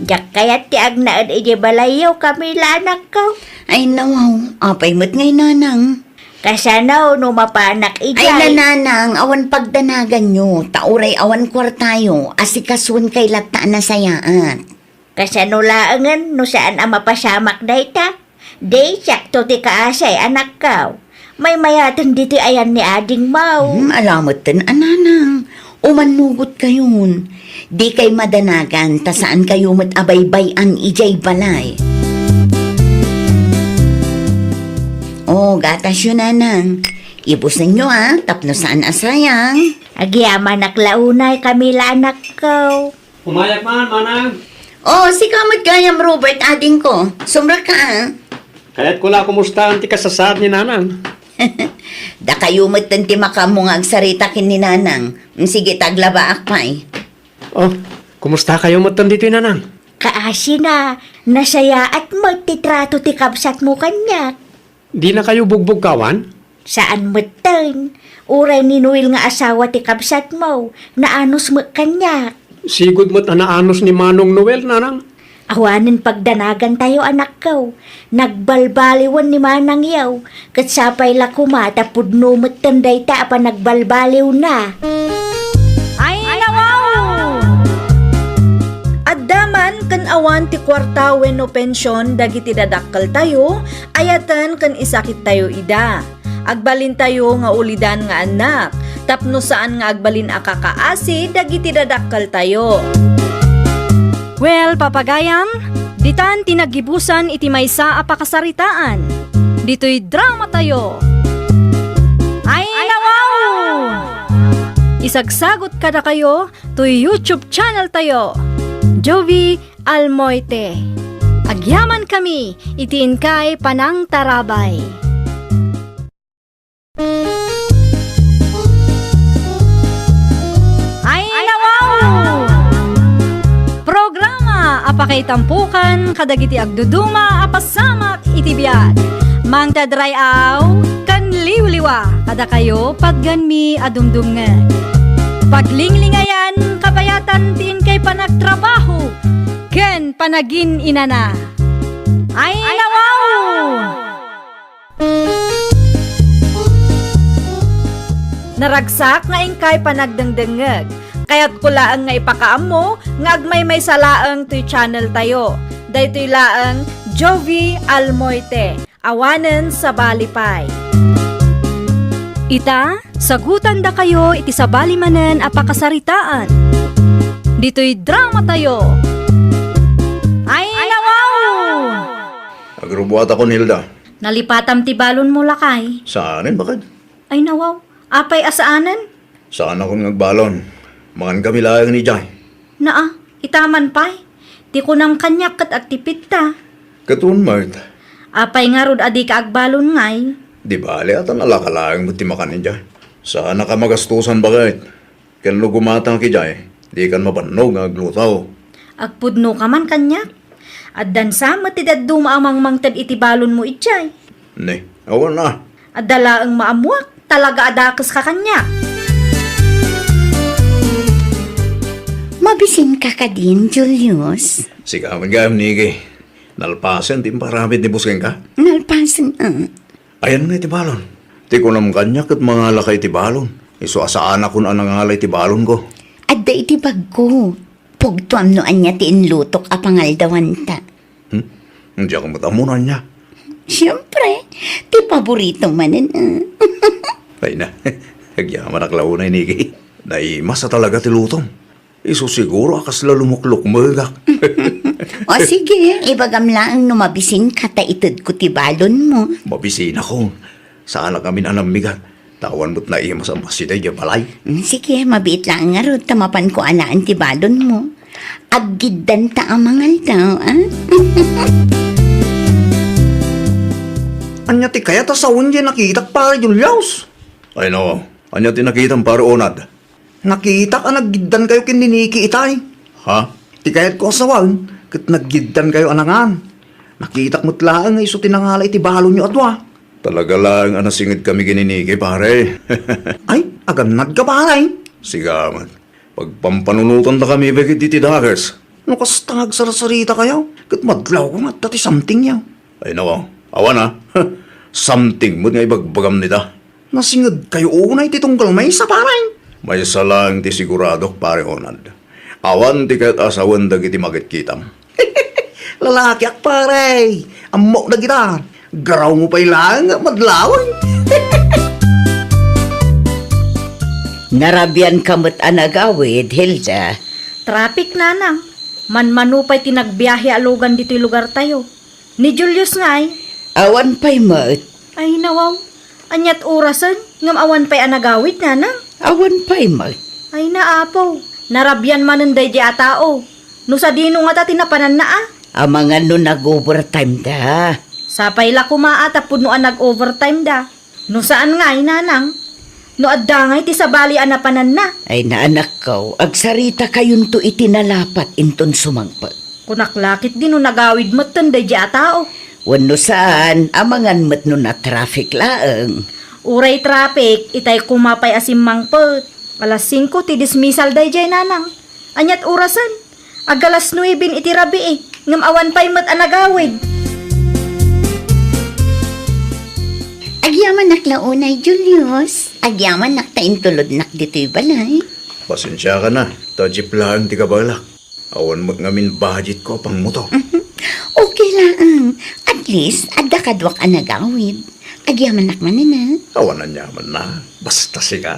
Jak kayat ti agnaed ije balayaw Camila anak ko. Ay nawaw, apay mo't ngay nanang. Kasanaw no mapanak Ay ijay. nananang, awan pagdanagan nyo, tauray awan kwartayo, asikaswan kay lata na sayaat. Kasano laangan no saan ang mapasamak dayta. Day sakto ti kaasay anak ko. May mayatan dito ayan ni ading mau. Alamot din, ananang. Umanugot kayon. Di kay madanagan, ta saan kayo matabaybay-an ijay balay. Oh, gatas yun, nanang. Ibusan nyo, tapno saan asayang. Agyaman naklaunay Camila anak ko. Umayak man, Manang. Oh, si kamot gayam, Robert, ading ko. Sumra ka, Kaya't kula kumusta ang ti kasasad ni nanang. Da kayo matanti makamungag sarita kin ni nanang. Sige, taglaba akpay. Oh, kumusta kayo matan dito nanang? Kaasi na, nasaya at magtitrato ti kabsat mo kanyak. Di na kayo bugbog kawan? Saan matan? Uray ni Noel nga asawa ti kabsat mo, naanos mo kanyak. Sigud mo't anaanos ni Manong Noel nanang. Awanin pagdanagan tayo anak ko. Nagbalbaliwan ni manang yaw. Kat sapay la kumata pudno matanday ta pa nagbalbaliw na. Ay nawaw! Addaman kan awan ti kwarta wenno pensyon dagiti dadakkel tayo, ayatan kan isakit tayo ida. Agbalin tayo nga ulidan nga anak, tapno saan nga agbalin akakaasi dagiti dadakkel tayo. Well, papagayam, ditan tinagibusan iti maysa a pakasaritaan. Dito'y drama tayo. Ay nawaw! Isagsagot kada kayo to YouTube channel tayo. Jovi Almoite. Agyaman kami, itiin kay Panang Tarabay. Ay nawaw! Programa apakay tampukan kadagiti agduduma apasamak iti biag. Mang tadrayaw kan liwliwa kada kayo pagganmi adumdumngan. Paglinglingayan kabayatan tiin kay panagtrabaho ken panagin inana. Ay nawaw! Naragsak nga ingkay panagdengdengeg. Kaya't kulaan nga ipakaammo nga agmay may salaang to'y channel tayo. Daytoy laang Jovi Almoite. Awanen sa balipay. Ita, sagutan da kayo iti sa balimanen apakasaritaan. Dito'y drama tayo. Ay nawaw! Agrubuat ako, Nilda. Nalipatam ti balon mo lakay. Saanin, bakit? Ay nawaw, apay asaanan? Saan ako nagbalon? Mangan kami layang ni Jai. Naa, itaman pay. Ti ko nang kanyak kat agtipit ta. Katun, Mart. Apay nga rod adi ka agbalon ngay. Di bali at ang alakalayang mo timakan ni Jai. Saan ka magastusan bakit? Kan lo gumatang ki Jai, di kan mapanog nga aglutaw. Agpudno ka man kanyak. At dansa matidad dumaamang mangtad iti balon mo itjay. Ne, awan na. At dalaang maamuak, talaga adakas ka kanyak. Mabisin ka ka din, Julius. Sigaman ka, Niki. Nalpasan, di paramit ni Busking ka. Nalpasan, Ayan nga itibalon. Ti ko nam kanyak at mga lakay tibalon. Iso asaan ako na nangalay tibalon ko. Adda iti bag ko. Pugtuam no anya ti inlutok a pangaldawan ta. Hindi ako matamunan niya. Siyempre, ti paborito manen. Ay na, hagyaman aklaw na Niki. Dahil masa talaga tilutong. Iso siguro akas lalumuklok magak. O sige, ibagam lang numabisin ka ta itad ko ti balon mo. Mabisin ako. Saan na kami nanamigan? Tawan mo't na iya masama si Daya Balay. Sige, mabiit lang nga ro, tamapan ko alaan ti balon mo. Aggidan ta ang mangal daw, Anya ti kaya ta sa unye nakitak para Julius. Ay no, anya ti nakitang para onad. Nakita ka naggidan kayo kininiki itay. Ha? Ti kayat ko asawan, kat naggidan kayo anangan. Nakitak mo't lang nga iso tinangalay ti balon nyo atwa. Talaga lang anasingid kami gininiki pare. Ay, aganad ka pare. Sigaman. Pagpampanunutan na kami bagit iti daggers. No kastangag sarasarita kayo. Kat madlaw ko nga tati something yaw. Ay nawa, awan ha. Something mo nga ibagbagam nita. Nasingid kayo unay ti tunggal may isa pare. May salang ti sigurado pare onad. Awan ti kahit asawan dagiti magitkitam. Lalaki ak pare. Amok na kita. Garaw mo pa ilang madlawan. Narabian kamot anagawid, Hilda. Traffic nanang. Manmanupay tinagbiyahe alugan dito'y lugar tayo. Ni Julius ngay. Awan pa'y mat. Ay nawaw. Anyat orasan, ngam awan pa'y anagawid nanang. Awan pa'y mat. Ay naapaw. Narabyan manunday di atao. No sa dino nga ta tinapanan na ah. Ang mga no nag-overtime da. Sapay la kumaata puno ang nag-overtime da. No saan nga nanang? No adda nga iti sabali anapanan na. Ay naanak ko, agsarita kayon to itinalapat inton sumangpag. Kunaklakit din no nagawid mo't tanday di atao. Wano saan, amangan mat no na traffic laeng. Uray traffic, itay kumapay asim mangpot. Alas 5 ti dismissal day jay nanang. Anyat orasan. Agalas 9 iti rabi eh. ngam awan pa'y mat anagawid. Agyaman nak launay, Julius. Agyaman nak taintulod nak dito'y balay. Pasensya ka na. Tajip lang ti kabalak. Awan mo ngamin budget ko pang motor. Okay lang. At least, adda kadwak anagawid. Agyaman nak manana. Awan na nyaman na. Basta siya.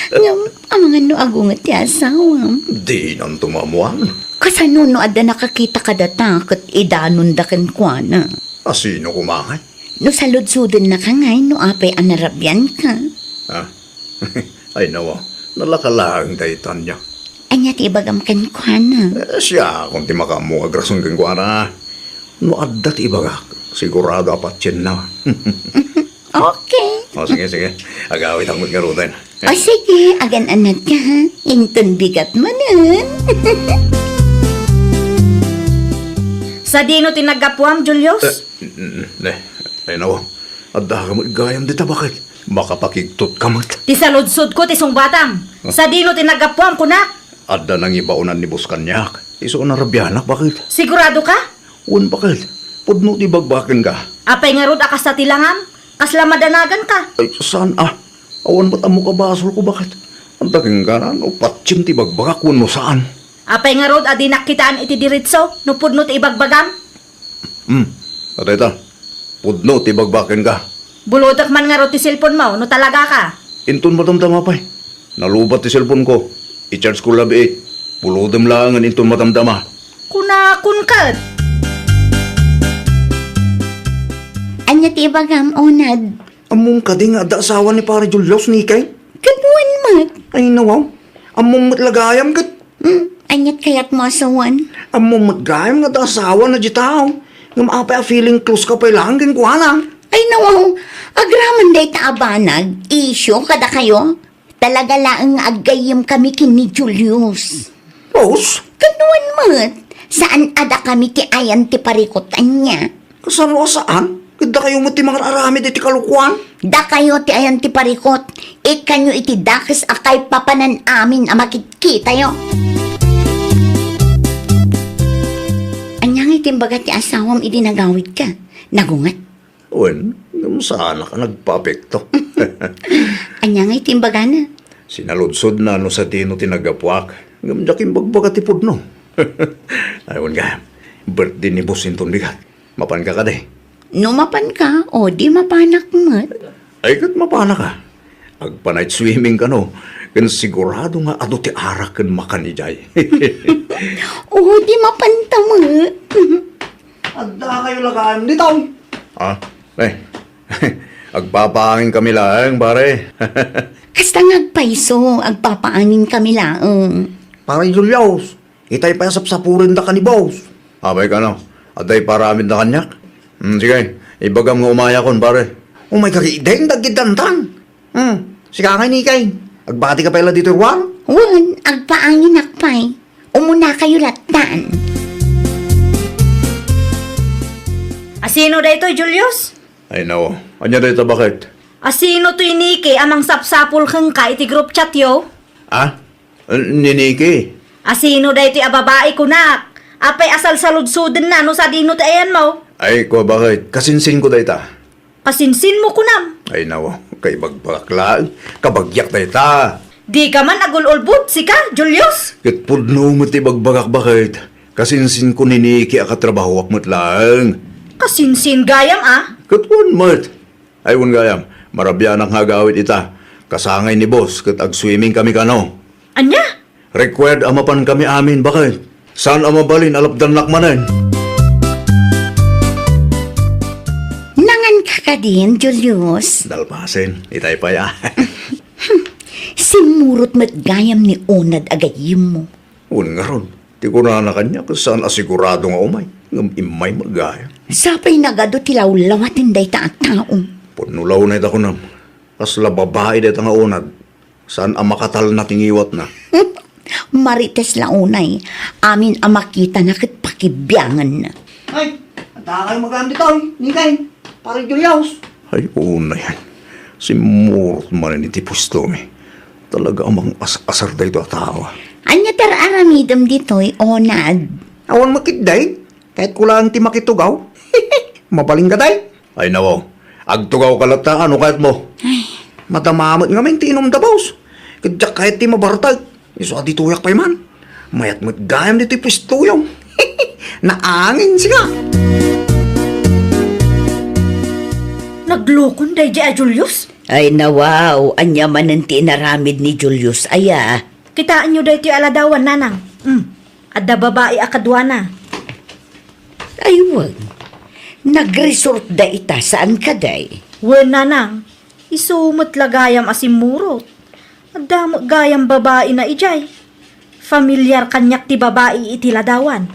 Ngam, ang mga noagungat ti asawam. Di nang tumamuan. Kasano no adda nakakita ka data kat idanon da kan kwa na. Asino kumakay? No saludsudan na ka ngay, no apay anarabyan ka. Ha? Ay nawa. Nalakalang daytan niya. Anya ti ibagam kan kwa na. Siya kung ti makamu agrason kang kuha na. No adda ti ibagak. Sigurado apat yan na. Okay. O sige. Agawit ang magkarutin. O sige, agan anad ka ha. Inton bigat manan. Sa dino tinagapuam, Julius? Ay nawa. Adda ka magayam dita bakit? Baka pakigtot ka mat. Ti saludsod ko, ti sungbatang. Sa dino tinagapuam ko na. Adda nang ibaunan ni Buskanyak. Iso na rabyanak bakit? Sigurado ka? Un bakit? Pudno ti bagbakin ka. Apay nga rod akas sa tilangam. Kasla madanagan ka. Ay, saan Awan ba't amo ka basol ko bakit? Ang taking ganan o patsim ti bagbagak no saan? Apay nga rod adi nakitaan iti diritso. No pudno ti ibagbagam. Atay ta. Pudno ti bagbakin ka. Bulutak man nga rod ti cellphone mo. No talaga ka. Inton matamdama pa'y. Nalubat ti cellphone ko. I-charge ko labi 8. Bulodem lang ang inton matamdama. Kuna kunkat. Anya ti ibagam onad. Among kading ada asawa ni pare Julius ni kay. Kabuan mat. Ay nawaw. Among matlagayam kat. Anyat kayat mo asawan. Among matgayam nga da asawa na jitaw. Ngam apay a feeling close ka pa'y lang din kuha lang. Ay nawaw, agraman day taabanag. Isyo kada kayo. Talaga laang agayam kami kini Julius. Rose? Kanuan mat. Saan ada kami ti ayan ti parikotan niya? Kasano saan? Kada kayo mo ti mga aramid iti kalukuan? Da kayo ti ayan ti parikot. Ikanyo iti dakis akay papanan amin a makikita yo. Anyang itimbaga ti asawam iti nagawid ka. Nagungat. Wen, sana ka nagpapekto. Anyang itimbaga na. Sinaludsod na no sa tino tinagapuak. Gamjaking bagbaga ti pudno. Ayun ka, birthday ni Boss Inton bigat. Mapan ka de. Numapan ka o di mapanak mat. Ay kat mapana ka. Agpa-night swimming ka no. Kan sigurado nga ado ti arak kan makanijay. O di mapanta mat. Adda kayo lagayam dito. Agpapaangin kami lang, pare. Kasta ngagpaiso, agpapaangin kami laang. Pare Julius, itay pa sapsapurin da ka ni Boss. Abay ka no, aday paramin na kanyak. Sige, ibagam nga umaya kon, pare. Umay kakiideng dagidantang. Sikangay ni kay. Agbati ka pala dito, Juan. Wan, agpaangin akpay. Umuna kayo latan. Asino da ito, Julius? Ay no, anya dito bakit? Asino to iniki amang sapsapul kang ka iti group chat yo? Niniki. Asino da ito ababae ko nak? Apay asal saludsuden na no sa dino ti ayan mo? Ay, ko bakit? Kasinsin ko dayta. Kasinsin mo kunam. Ay nawa, kay bagbaklaan. Kabagyak dayta. Di ka man agululbut, sika, Julius? Kat pudno mo ti bagbagak bakit? Kasinsin ko niniki akatrabaho ak mo't lang. Kasinsin gayam Kat one mat. Ay one gayam, marabyan ang hagawit ita. Kasangay ni boss, kat ag-swimming kami kano. Anya? Required amapan kami amin, bakit? Saan amabalin alapdan lakmanan? Nangan ka din, Julius. Dalpasin, itay pa ya. Simurot matgayam ni Onad agayim mo. Un nga ron, di ko na kanya kung saan asigurado nga umay. Ngam imay magaya. Sapay nagado tilawlawatin day ta at taong. Punulaw na ito ko nam. Kasla babae dito nga unad. Saan ang makatal na tingiwat na? Marites launay. Amin ang makita na kat pakibyangan na. Ay, ata kayo maganda dito. Nikay, pare Julius. Ay, una yan. Si Murot man ni Tipusto mi. Talaga amang asar da ito atawa. Anya tar aramidam dito'y Onad. Awan makitday, kahit kulang ti makitugaw. Mabaling ka day. Ay nawaw, agtugaw kalata ano kahit mo. Matamamot nga may tinom da boss. Kadyak kahit ti mabartag. Iso adi tuyak pa man. Mayat mo't gayam dito pistuyong. Naangin siya. Naglukon day di Julius. Ay nawaw, anya man ang tinaramid ni Julius aya. Kitaan nyo day ti aladawan, nanang. Adda babae akadwa na. Ay wag, nag-resort da ita saan ka day? Wen, nanang. Isumot lagayam asimurot. Adda gayam babae na ijay. Familiar kanyak ti babae iti ladawan.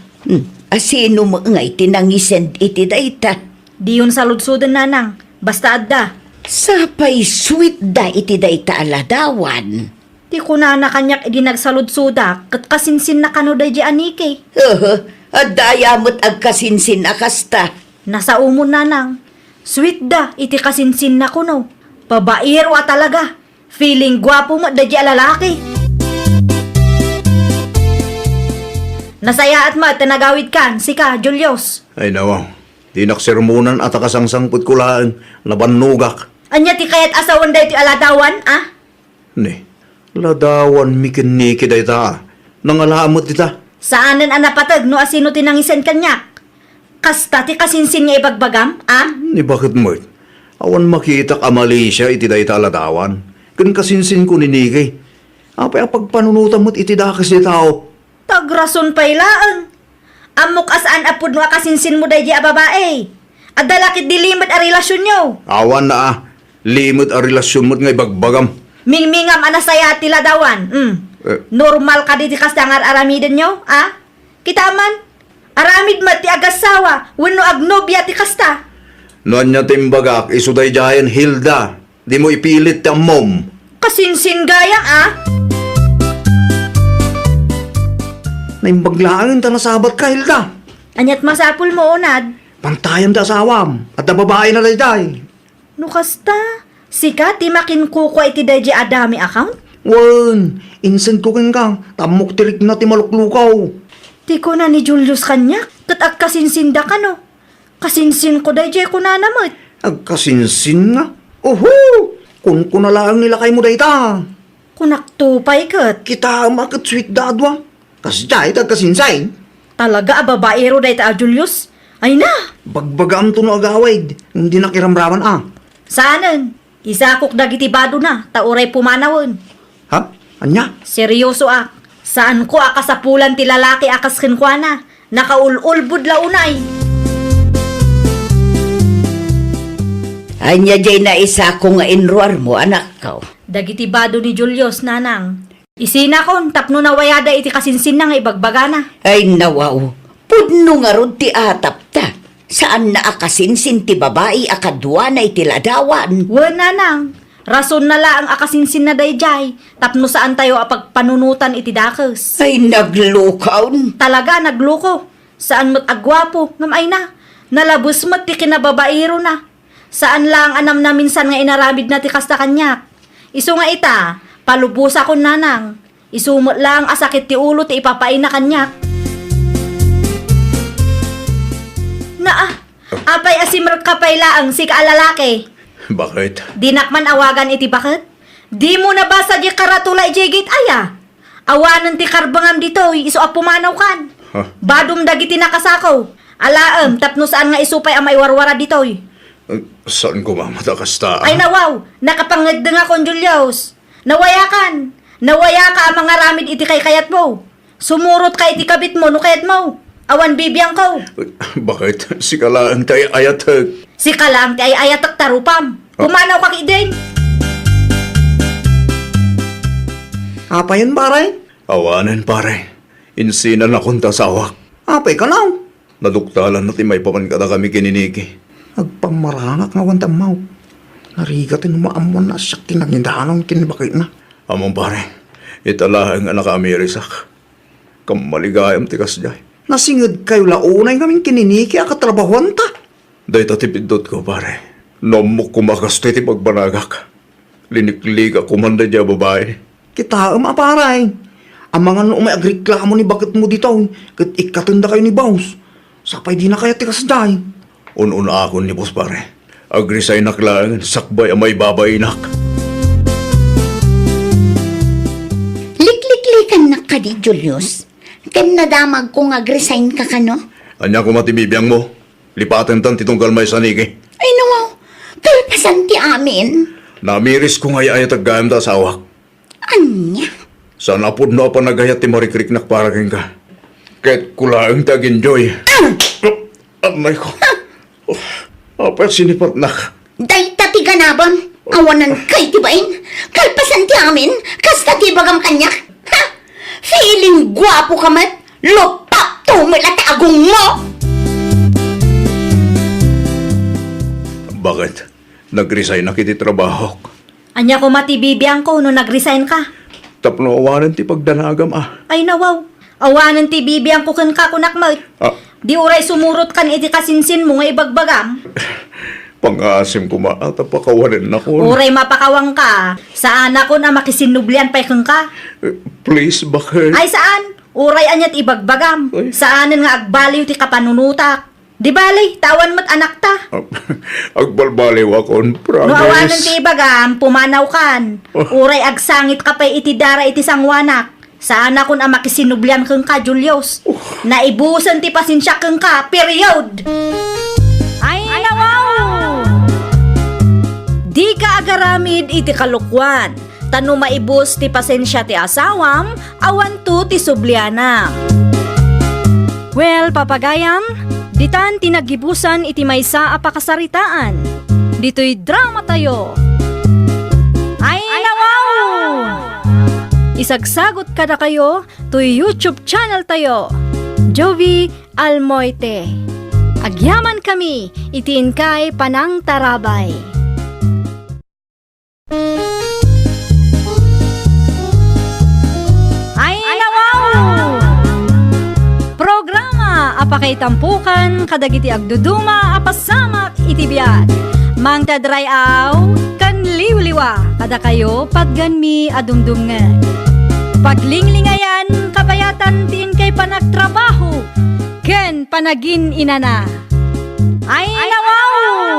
Asino mo nga itinangisend iti da ita? Di yun saludsudan, nanang. Basta adda. Sapay sweet da iti da ita aladawan. Ti kunana kanyak idi nagsaludsuda kat kasinsin na kano day di anike. Adayamot agkasinsin akasta. Nasa umon, nanang. Sweet da iti kasinsin na kuno. Babaero talaga. Feeling gwapo mo day di lalaki. Nasaya at tinagawid kan, sika, Julius. Ay nawaw, di naksermonan at akasangsangput kulaan, nabanugak. Anya ti kayat asawan day ti aladawan, ah? Ni, ladawan mikiniki day ta. Nangalamot dita. Saanan anapatag no asino tinangisan kanyak? Kasta ti kasinsin nga ibagbagam, ah? Ni bakit mo? Awan makita ka Malaysia iti day ta ladawan. Kun kasinsin ko ni Niki. Apay ang pagpanunutan mo't iti da kasi tao. Tagrason pa'y laan. Amok asaan apod no akasinsin mo day di a babae. At dalakit dilimot a relasyon nyo. Awan na ah. Limot a relasyon mo't nga ibagbagam. Mingmingam anasaya tila dawan. Normal ka di kastangar aramiden nyo, ah? Kita man, aramid mat ti agasawa, wenno agnobya ti kasta. Noan niya timbagak, isuday jayan Hilda. Di mo ipilit ti mom. Kasinsin gaya, ah? Naimbaglaan ta nasabat ka, Hilda. Anyat masapul mo, unad. Pantayan da asawam. At da babae na day. No kasta, sika ti makinkuko iti dahi adami account? Wan, insend ko kang tamok tirik na ti maluklukaw. Ti ko na ni Julius kanya, kat kasinsinda ka no. Kasinsin ko dahi ko na namot. Agkasinsin nga. Oho! Kun ko na lang nilakay mo day ta. Kunaktupay kat. Kita makit sweet dadwa. Kas jay agkasinsay. Talaga babaero dahi ta Julius? Ay na! Bagbagam to no agawid. Hindi nakiramraman Saanan? Isakok dagiti bado na, tauray pumanawon. Ha? Anya? Seryoso ak. Saan ko akasapulan ti lalaki akas kinkwana? Nakaululbud launay. Anya jay na isa ko nga inruar mo anak ko. Dagiti bado ni Julius, nanang. Isina kon, tapno na wayada iti kasinsin na nga ibagbagana. Ay nawaw, pudno nga rod ti atap ta. Saan na akasinsin ti babae akadwa na iti ladawan? Wen, nanang. Rason na lang akasinsin na dayjay. Tapno saan tayo apagpanunutan iti dakes. Ay naglukaw. Talaga, nagluko. Saan mo't agwapo, ngamay na. Nalabos mo't ti kinababairo na. Saan lang anam na minsan nga inaramid na ti kasta kanyak. Isu nga ita, palubusa ko nanang. Isumot lang asakit ti ulo ti ipapain na kanyak. Apay asimrot kapay laang si kaalalaki. Bakit? Dinakman awagan iti bakit? Di mo nabasa di karatula ijegit aya. Awanan ti karbangam ditoy, iso apumanaw kan. Huh? Badum dagiti nakasakaw. Alaem, tapno saan nga isupay ang maiwarwara ditoy. Saan ko mamatakas ta? Ay nawaw, nakapangad nga kon Julius. Nawayakan. Nawaya ka ang mga ramid iti kay kayat mo. Sumurot ka iti kabit mo no kayat mo. Awan bibiyang ko. Bakit? Si kalaan tayo ayatag. Si kalang ti ay ayatak tarupam. Pumanaw ka kideng. Apayan baray? Awanan pare. Insinan akong tasawak. Apay ka lang. Naduktalan natin may paman kada kami kininiki. Agpamarangak nga wantang mau. Narigatin umaamon na siya tinangindahan kinibakit na. Among pare, itala ang anak Amerisak. Kamaligayam tikas jay. Nasingid kayo launay kaming kininiki akatrabahuan ta. Day tatipidot ko pare. Nomok kumakasto iti pagbanagak. Linikliga kumanda dya babae. Kita aparay. Ang mga no may agreklamo ni bakit mo dito, kat ikatanda kayo ni Baus. Sapay di na kaya tikas dahi. Un-un akon ni boss pare. Agrisay naklaan, sakbay ang may babainak. Liklik-likan na ka di, Julius. Ken nadamag ko nga resign ka no? Anya ko matibibiyang mo. Lipatan tan titong galmay sa nigi. Ay nawaw, kalpasan ti amin. Namiris ko ngay ayat agayam ta sawak. Anya? Sa napod no pa nagayat ti marikrik nakparagin ka. Kahit kulaang tag-enjoy. Amay ko. Apa sinipat nak. Day tati ganabang. Awanan kay tibain. Kalpasan ti amin. Kasta ti bagam kanya. Ha? Feeling gwapo ka mat. Lupap to agong mo. Bakit? Nag-resign na kiti trabaho. Anya ko matibibiyang ko no nag-resign ka. Tapno awanan ti pagdanagam ah. Ay nawaw, awanan ti bibiyang ko kan ka kunak mo. Ah, Di uray sumurot kan iti kasinsin mo nga ibagbagam. pang-asim ko at pakawanin na ko. Uray mapakawang ka. Saan ako na makisinublian pa kang ka? Please, bakit? Ay saan? Uray anyat ibagbagam. Ay. Saanin nga agbaliw ti kapanunutak. Di bali, tawan mo't anak ta. Agbalbaliw akon, promise. No awanan ti ibagam, pumanaw kan. Uray agsangit ka pa iti dara iti sangwanak. Saan ako na makisinublian kang ka, Julius? Naibusan ti pasensya kang ka, period. Ay, nawaw! Di ka agaramid iti kalukwan. Tano maibus ti pasensya ti asawam, awan to ti sublianam. Well, papagayam, ditan tinagibusan iti maysa a pakasaritaan. Dito'y drama tayo. Ay, nawaw! Isagsagot ka na kayo to YouTube channel tayo. Jovi Almoite. Agyaman kami, itiin kay Panang Tarabay. Ay, nawaw! Programa apakay tampukan kadagiti agduduma apasamak itibiyat. Mang tadray aw kan liwliwa kada kayo pagganmi adumdumngan. Paglinglingayan kapayatan tiin kay panagtrabaho ken panagin inana. Ay, nawaw!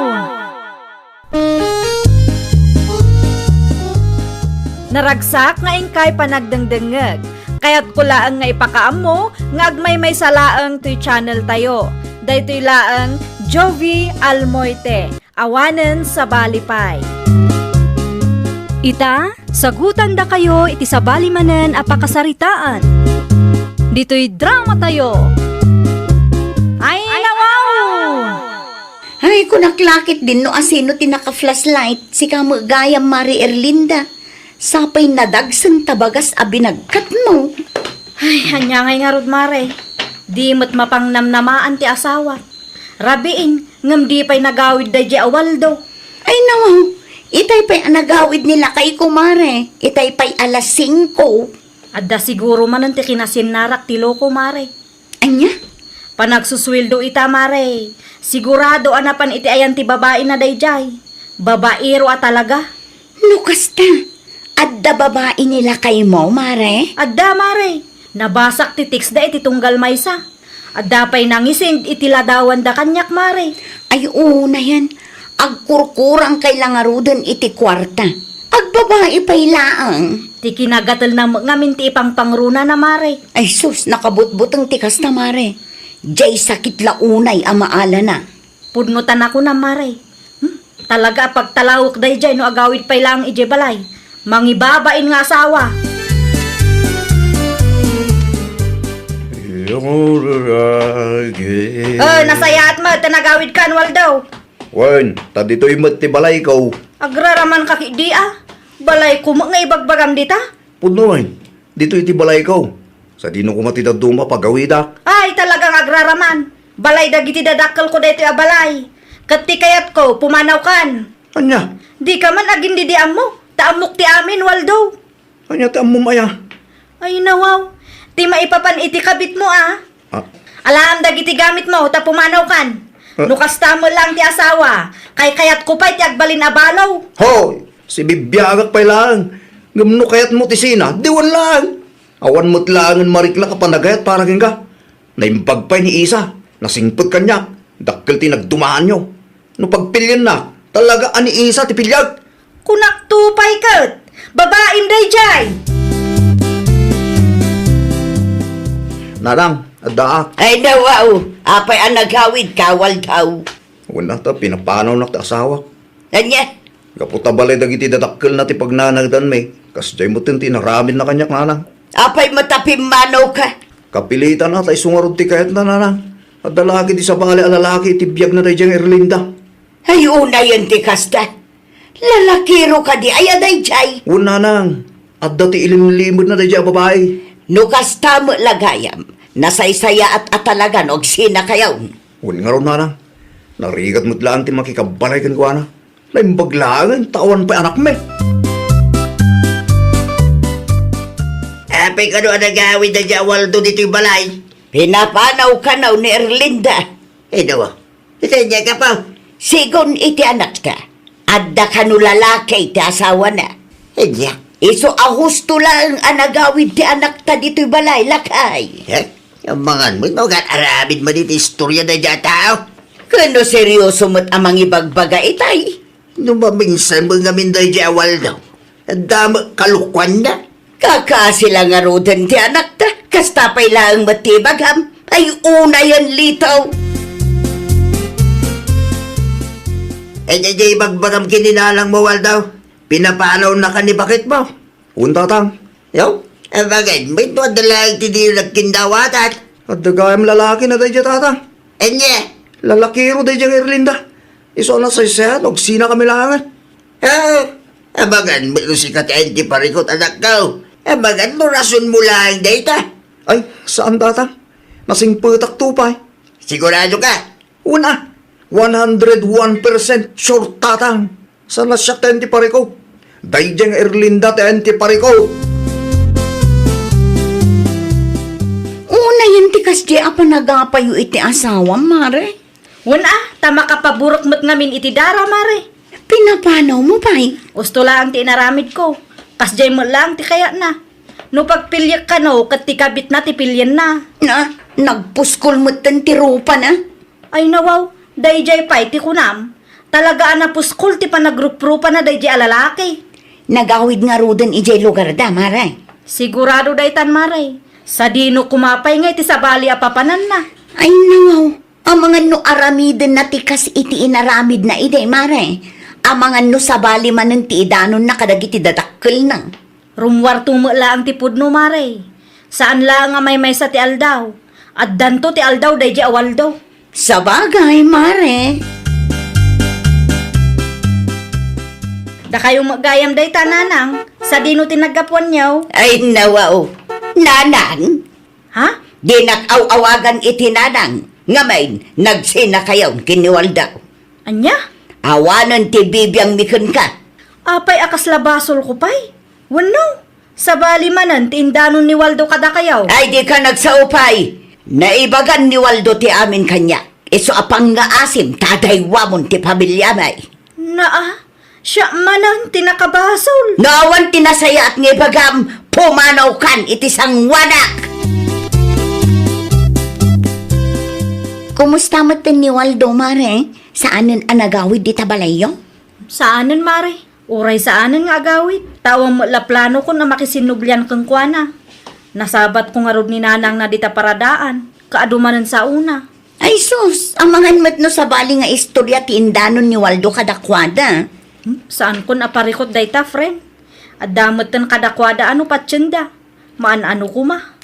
Naragsak nga ingkay panagdengdengeg. Kaya't kulaang nga ipakaam mo, nga agmay may salaang to'y channel tayo. Daytoy laang Jovi Almoite, awanen sa balipay. Ita, sagutan da kayo iti sa balimanen a pakasaritaan. Dito'y drama tayo. Ay, nawaw! Ay, kunaklakit din no asino tinaka-flashlight si kamagayam Mari Erlinda. Sapay nadagsan tabagas abinagkat mo. Ay, hanyangay nga rod, Mare. Di mo't mapangnamnamaan ti asawa. Rabiin, ngam di pa'y nagawid da di awaldo. Ay nawaw, itay pa'y anagawid nila kay kumare. Itay pa'y alas 5. Adda siguro man ang ti kinasinarak ti loko, Mare. Anya? Panagsuswildo ita, Mare. Sigurado anapan iti ayan ti babae na dayjay. Babaero a talaga. Lukas ta. Adda babae nila kay mo, mare? Adda, Mare. Nabasak ti tiks da iti tunggal maysa. Adda pa'y nangisin iti ladawan da kanyak, Mare. Ay, una yan. Agkurkurang kay langarudan iti kwarta. Agbabae pa'y laang. Ti kinagatal na ngamin ti ipang pangruna na, Mare. Ay sus, nakabutbutang tikas na, mare. Jay sakit launay amaala na. Pudnutan ako na, Mare. Talaga pagtalawak dayjay no agawid pa'y lang ije balay. Mangibabain nga asawa. Nasayaat mo, tanagawid ka, Waldo. Wen, tadito'y mattibalay ko. Agraraman ka di balay ko nga ibagbagam dita. Punoy, dito itibalay ko. Sa dino ko matidaduma pagawida. Ay, talagang agraraman. Balay dagiti dadakkel ko dito balay. Kati kayat ko, pumanaw kan. Anya? Di ka man agin didiam mo. Taamok ti amin, Waldo. Anya ta mo maya? Ay, nawaw. Ti maipapan iti kabit mo, ah. Alam dagiti gamit mo, ta pumanaw kan. Nukasta mo lang ti asawa. Kay kayat ko pa iti agbalin abalaw. Hoy, si bibiyagak pa lang. Ngamno kayat mo ti sina, diwan lang. Awan mo't langan marikla ka panagayat para ka. Naimbagpay ni Isa, nasingpot kanya, dakkel ti nagdumaan nyo. No pagpilyan na, talaga ani Isa ti pilyag. Kunak tupay kat! Babaim day jay! Nanang, adaak. Ay nawaw, apay ang naghawid kawal daw. Wala ta, pinapanaw na ta asawa. Anya, Kaputa balay dagiti dadakkel na ti pagnanagdan may. Kasjay mo tinti naramid na kanyak nanang. apay matapim manaw ka. Kapilitan na tayo sungarod ti kayat na nanang. At dalaki ti sa bali alalaki iti biyag na tayo diyang Erlinda. Ay una yun ti kasta. Lalakiro ka di ay aday jay. Una nang, at dati ilimlimod na tayo diyang babae. No kasta mo lagayam. Nasaysaya at atalagan og sina kayaw. Un nga ron nanang. Narigat mo't lang ti makikabalay kan kuana. Laimbaglangan, tawan pa anak me. Apay ka doon nagawid na dyan Waldo dito'y balay. Pinapanaw ka na ni Erlinda. Dawa, ito niya ka pa. Sigon iti anak ta. Adda ka no lalaki iti asawa na. Niya, iso ahusto lang ang nagawid ti anak ta dito'y balay lakay. Yung mga mo, arabid mo dito istorya na dyan tao. Kano seryoso mo't amang ibagbaga itay? Nung maminsan mo nga minday dyan Waldo. Ang dama kalukwan na. Kakasila nga rodan ti anak ta, kastapay lang matibagam, ay una yan litaw. Bagbagam kininalang mo, Waldo. Pinapanaw na ka ni bakit mo? Un tatang, Yo, bagay, may tuwa dalang tindi nagkindawatan. at dagayam lalaki na tayo dyan tatang. Anya, Lalakiro tayo diyang Erlinda. Iso na sa isayan, og sina kami langan. abagan mo si Katenti parikot anak ko. Abagan mo rason mo lang data. Ay, saan tatang? Nasing putak tupay. Sigurado ka? Una, 101% sure tatang. Sana siya tenti pariko. Day diyang Erlinda tenti pariko. Una yun tikas di apa nagapayo iti asawa, Mare. Wala, tama ka paburok mo't ngamin iti dara, mare. Pinapanaw mo ba? Gusto lang ti inaramid ko. Kasjay mo lang ti kaya na. No pagpilyak ka no, kat ti kabit na ti pilyan na. Nagpuskol mo tirupa na? Ay nawaw, dayjay pa iti kunam. Talaga na puskol ti panagrup-rupa na dayjay alalaki. Nagawid nga rodan ijay lugar da, Mare. Sigurado daytan, mare. Sa dino kumapay nga iti sabali apapanan na. Ay nawaw, ang mga no aramidin na tikas iti inaramid na ide, Mare. Ang mga no sabali man ng ti idanon na kadagiti dadakkel na. Rumwar tumula ang tipod no, mare. Saan lang nga may sa ti aldaw. At danto ti aldaw dayjay awaldo. Sa bagay, Mare. Da kayong magayam day tananang, sa dino tinagapuan niyaw. Ay nawaw, nanang. Ha? Di nakaw-awagan iti nanang. Ngamain, nagsina kayaw kiniwaldaw. Anya? Awanan ti bibiyang mikon ka. Apay akas labasol ko pay. Wano? Sa bali manan, tindanon ni Waldo kada kayaw. Ay di ka nagsaupay. Naibagan ni Waldo ti amin kanya. Iso apang nga asim, tadaywamon ti pamilya may. Naa, siya manan tinakabasol. Naawan tinasaya at ngibagam, pumanaw kan iti sang wanak. Kumusta mo ni Waldo, Mare? Saanan ang nagawid di tabalayo? Saanan, mare? Uray saanan nga agawid. Tawang la plano ko na makisinublyan kang kuana. Nasabat ko nga rod ni nanang na dita paradaan. Kaadumanan sa una. Ay sus, ang mga mat no sa bali nga istorya ti indanon ni Waldo kadakwada. Saan ko naparikot dayta, friend? At damot tan kadakwada ano patsyenda. Maan ano kuma?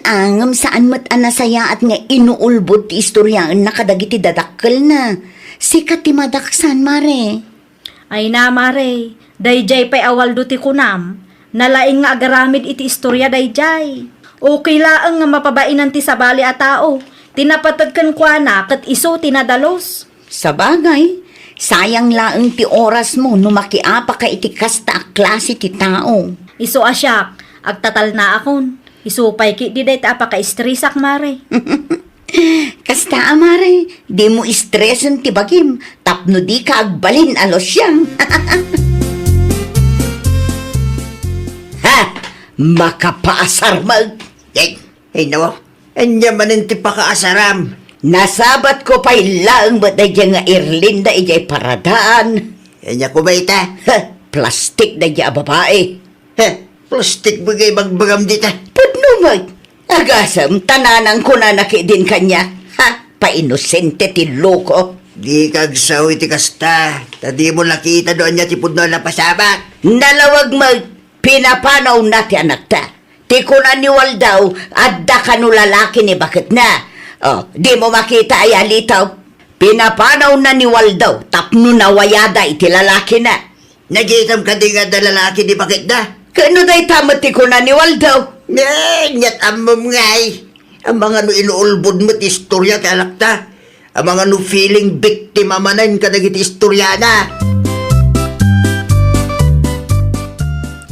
Angam saan mat anasaya at nga inuulbot ti istoryaan na kadagiti dadakkel na. Sikat ti madaksan, Mare. Ay na, mare. Dayjay pa'y awaldo ti kunam. Nalaing nga agaramid iti istorya dayjay. Okay laang nga mapabainan ti sabali a tao. Tinapatag kan kuana kat iso tinadalos. Sa bagay, sayang laang ti oras mo no makiapa ka iti kasta a klase ti tao. Iso asyak, agtatal na akon. Isupay ki di day ta apaka-estresak, mare. Kasta Mare, di mo istresan ti bagim, tapno di ka agbalin alos siyang. Ha! Makapaasar mag. Ay nawa, anya manin ti pakaasaram. Nasabat ko pa'y laang ba't na dyan nga Erlinda ijay paradaan. Anya ko ba ita? Plastik na dyan babae. Plastik bagay bagbagam dita. Pudno mag. Agasam, tananang ko na nakidin kanya. Painosente ti loko. Di kagsaw iti kasta. Tadi mo nakita doon niya ti pudno na pasabak. Nalawag mag. Pinapanaw na ti anak ta. Ti kunan ni Waldaw, adda ka no lalaki ni bakit na. Di mo makita ay alitaw. Pinapanaw na ni Waldaw, tapno na wayada iti lalaki na. Nagitam ka di nga da lalaki di bakit na. Kano day tamat ti kunan ni Waldaw? Nyat amam ngay. Ang mga no inuulbod mo ti istorya ti alak ta. Ang mga no feeling biktima manan ka nagiti istorya na.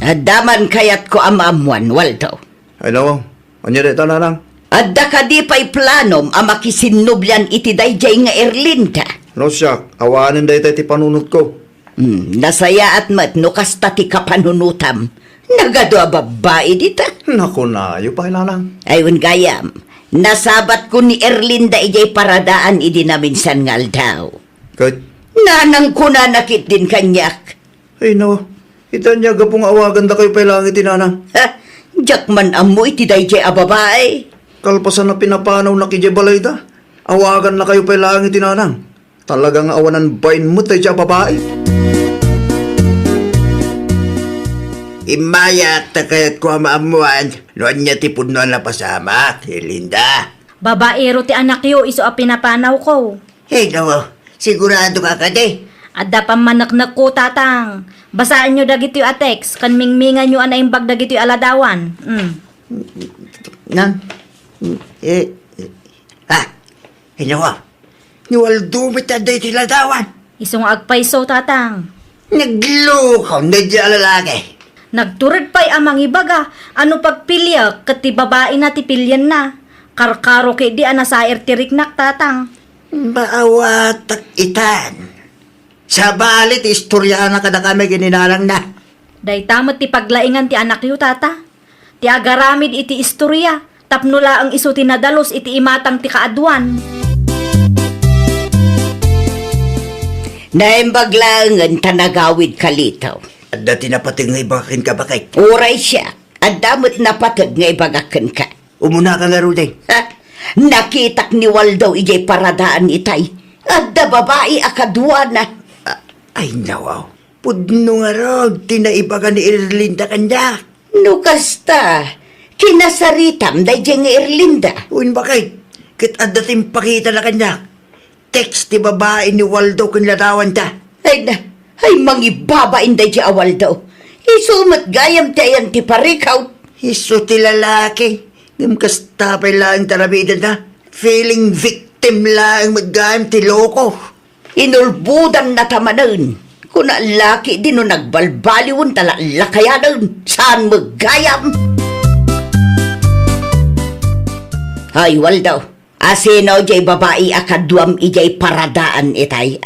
Adaman kayat ko amamuan, Waldaw. Ay nawa, anya day tananang. Adda ka di pa'y planom ang makisinubyan iti dayjay nga Erlinda. No siya, awanin day ti panunot ko. Nasaya at mat no kasta ti kapanunutam. Nagado a babae dita. Naku na, yung pakilanang. Ayun gayam, nasabat ko ni Erlinda ijay paradaan idi na minsan ngal daw. Kahit, Nanang ko na nakit din kanyak. ay nawa, itanya gapong awagan da kayo pailangit tinanang. Diyak man amoy ti dayjay a babae. Kalpasan na pinapanaw na kijay balay da. Awagan na kayo pailangit tinanang. Talagang awanan bain mo tayo siya babae. Imaya ta kayat ko maamuan. Noon niya ti pudno na pasama. Linda. Babaero ti anak yo, iso a pinapanaw ko. Hey nawa, sigurado ka ka di. Adda pa manaknak ko, tatang. Basaan nyo dagito yung atex, kan mingmingan nyo anaimbag dagito yung aladawan. Nang? Hinawa. Ni Waldo mitaday ti ladawan. Isong agpaiso, tatang. Naglukaw na di lalaki. Nagturad pa'y amang ibaga, ano pagpilya, kati babae na ti pilyan na. Karkaro kay di anasair tiriknak, tatang. Maawatak itan. Sa balit, istorya na kada kami gininalang na. Day tamat ti paglaingan ti anak yu, tata. Ti agaramid iti istorya, tapnula ang iso tinadalos iti imatang ti kaadwan. Naimbaglangan tanagawid kalitaw. At dati napating nga ibakin ka bakay. Uray siya, at damot napatag nga ibagakan ka. Umuna ka nga ruday. Nakitak ni Waldaw ijay paradaan itay. At da babae akadwa na. Ay nawaw. Pudno nga rog, tinaibaga ni Erlinda kanya. No kasta, kinasaritam dayjay nga Erlinda. Uwin bakay, kit at dating pakita na kanya. Text ti babae ni Waldo kung ladawan ta. Ay mangibabain dayjay a Waldaw. Isumat gayam tayan ti parikaw. Iso ti lalaki. Gamkasta pa lang tarabidan na. Feeling victim lang maggayam ti loko. Inulbudan na tamanan. Kuna laki din no nagbalbaliwon tala lakayanan. Saan maggayam? Ay, Waldaw. Asino jay babae akadwam ijay paradaan itay,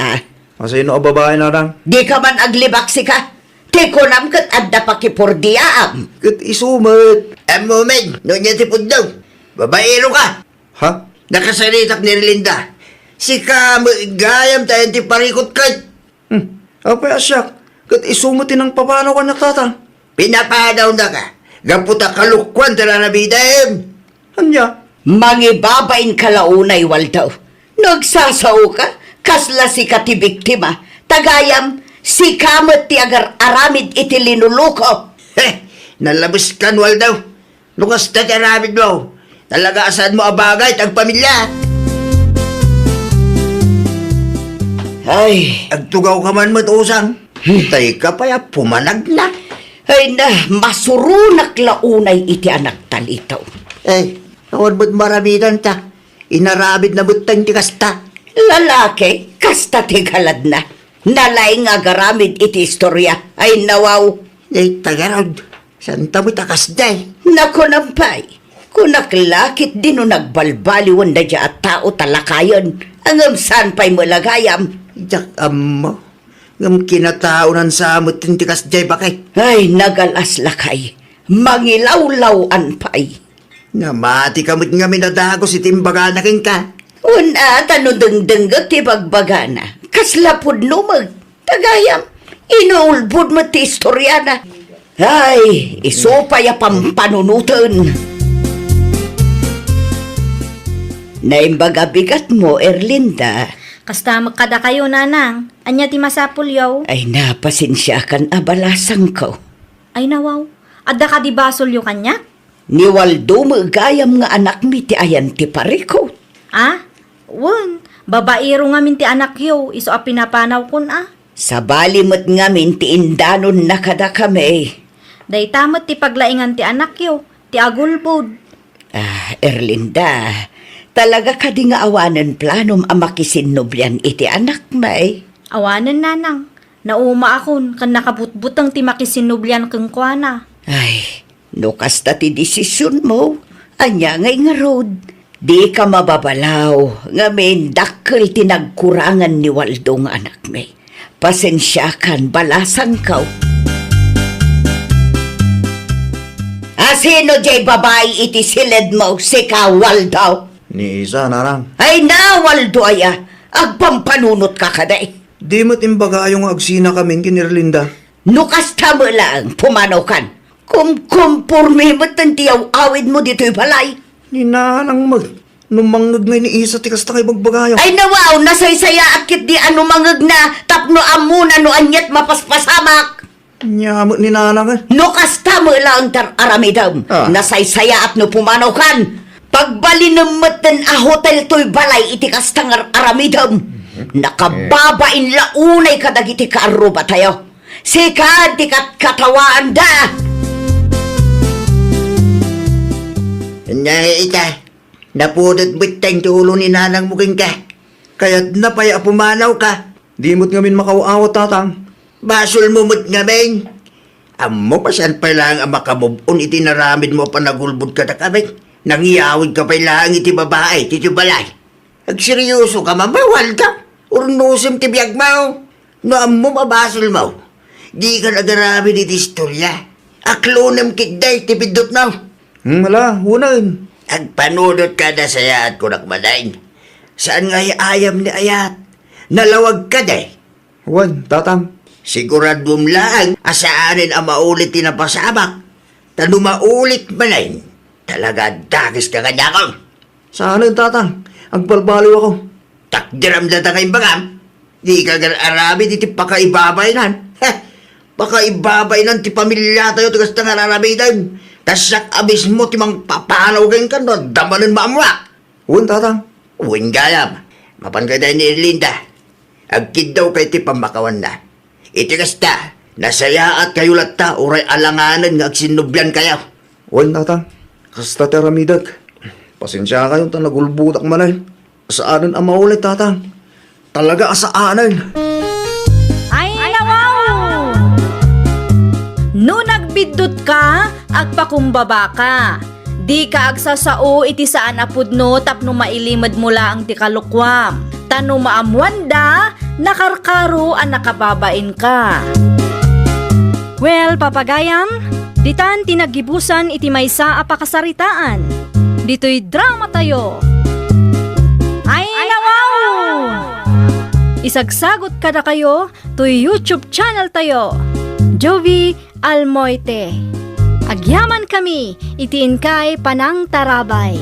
Sino ang babae narang? Di ka man aglibak si ka. Di ko nam kat adda pakipurdiyaam. Kat isumat. Moment, noon niya ti pudno. Babaero ka. Ha? Nakasalitak ni Erlinda. Si ka gayam tayo ti parikot ka. Apay asyak. Kat isumatin ang papano ka nagtatang. Pinapadaw na ka. Gaputa kalukwan tala na bidayem. Anya? Mangibabain kalaunay, Waldaw. Nagsasaw ka, kasla si ka ti biktima. Tagayam, si kamot ti agar aramid iti linuluko. Nalabas ka, Waldo. Lukas na karamid mo. Talaga asad mo abagay tag pamilya. Ay, Agtugaw ka man matusang. Tay ka pa ya pumanag na. ay na, masurunak launay iti anak talitaw. Nawad mo't maramitan ta. Inarabid na butang ti kasta. Lalaki, kasta ti galad na. Nalaing agaramid iti istorya. Ay nawaw. Tagarod. Santa mo takas day. Nako nampay. Kunaklakit din no nagbalbaliwan na dya at tao talakayon. Ang amsan pa'y malagayam. Jak mo. Ngam kinataunan sa amot tintikas day bakay. Ay, nagalas lakay. Mangilawlawan pa'y. Namati kamot nga minadagos itimbaga na king ka. Una, tanudeng-denggot ti bagbagana. Kaslapod numag. Tagayam, inuulbod mo ti istoryana. Ay, isopay a pampanunutan. Naimbaga bigat mo, Erlinda. Kasta magkada kayo, nanang. Anya ti masapul yaw. Ay napasensya kan abalasang ko. Ay nawaw. Adda ka di basol yung kanya? Ni Waldo magayam nga anak mi ti ayan ti pariko. Ah? Wen. Babairo nga min ti anak yaw. Iso a pinapanaw kun ah. Sa balimot nga min ti indanon na kada kami. Day tamot ti paglaingan ti anak yaw. Ti agulbod. Ah, Erlinda, talaga ka di nga awanan planom ang makisinnoblyan iti anak may. Awanan nanang. Nauma akon kan nakabutbutang ti makisinublian keng kuana. Ay, no kasta ti desisyon mo, anya ngay nga road. Di ka mababalaw, nga min dakkel ti nagkurangan ni Waldo nga anak may. Pasensyakan, balasan ka. Sino jay babae iti silid mo, si ka Waldo? Ni Isa, narang. Ay na, Waldo aya, agpampanunot ka kaday. Di mo't imbaga yung agsina kaming kinirlinda. Nukas tamo lang, pumanaw kan. Kumpurmi mo tantiyaw awid mo dito'y balay. Ni nanang mag. Numangag ngay ni Isa ti kasta kay bagbagayo. Ay nawaw, nasaysaya akit di ano mangag na, tapno amuna no anyat mapaspasamak. Nyamot ni nanang eh. Nukas tamo lang tar aramidam, Ah. nasaysaya at no pumanaw kan. Pagbalinamatan a hotel to'y balay iti kastangar aramidam. Nakababain launay kadagiti kaaruba tayo. Sika di katawaan da. Nya ita. Napudot biteng ti ulo ni nanang muking ka. Kaya't napaya pumanaw ka. Di mo't ngamin makauawat tatang. Basol mo mo't ngamin. Amo pasan pa lang ang makamubon iti naramid mo pa nagulbud ka na kami. Nangiyawid ka pa lang iti babae, iti balay. Agseryoso ka, mamawal ka. Urnusim ti biyag mo. No amo mabasol mo. Di ka nagaramid iti istorya. Aklonem kitday ti pidot mo. Wala, unain. Agpanunod ka na saya at kunakmadain. Saan nga ayam ni ayat? Nalawag ka day. Wan, tatang. Sigurado mo lang, asaanin ang maulit tinapasabak. Tano maulit manayin. Talaga dagis ka kanyakong. Saan ang tatang? Agbalbaliw ako. Takdiram na ta kayong bagam. Di ka gan-arabi di pakaibabay nan. Pakaibabay nan ti pamilya tayo tigas na ngararabidan. Tasak abis mo ti mang papanaw ka no, damanan maamwak. Uwan tatang. Uwan gayam. Mapan ka dahil ni Erlinda. Agkid daw kay ti pamakawan na. Itigas ta, nasaya at kayo latta, uray alanganan nga agsinublan kayo. Uwan tatang. Kasta teramidag. Pasensya kayo ta nagulbutak manay. Asaanan ang maulit tatang. Talaga asaanan. Ay nawaw! No nagbidot ka, agpakumbaba ka. Di ka agsasao iti saan apudno tapno mailimad mula ang tikalukwam. Tano maamwanda, nakarkaro ang nakababain ka. Well, papagayam, ditan tinagibusan iti maysa a pakasaritaan. Dito'y drama tayo. Ay nawaw! Isagsagot ka na kayo to YouTube channel tayo. Jovi Almoite. Agyaman kami, itiin kay Panang Tarabay.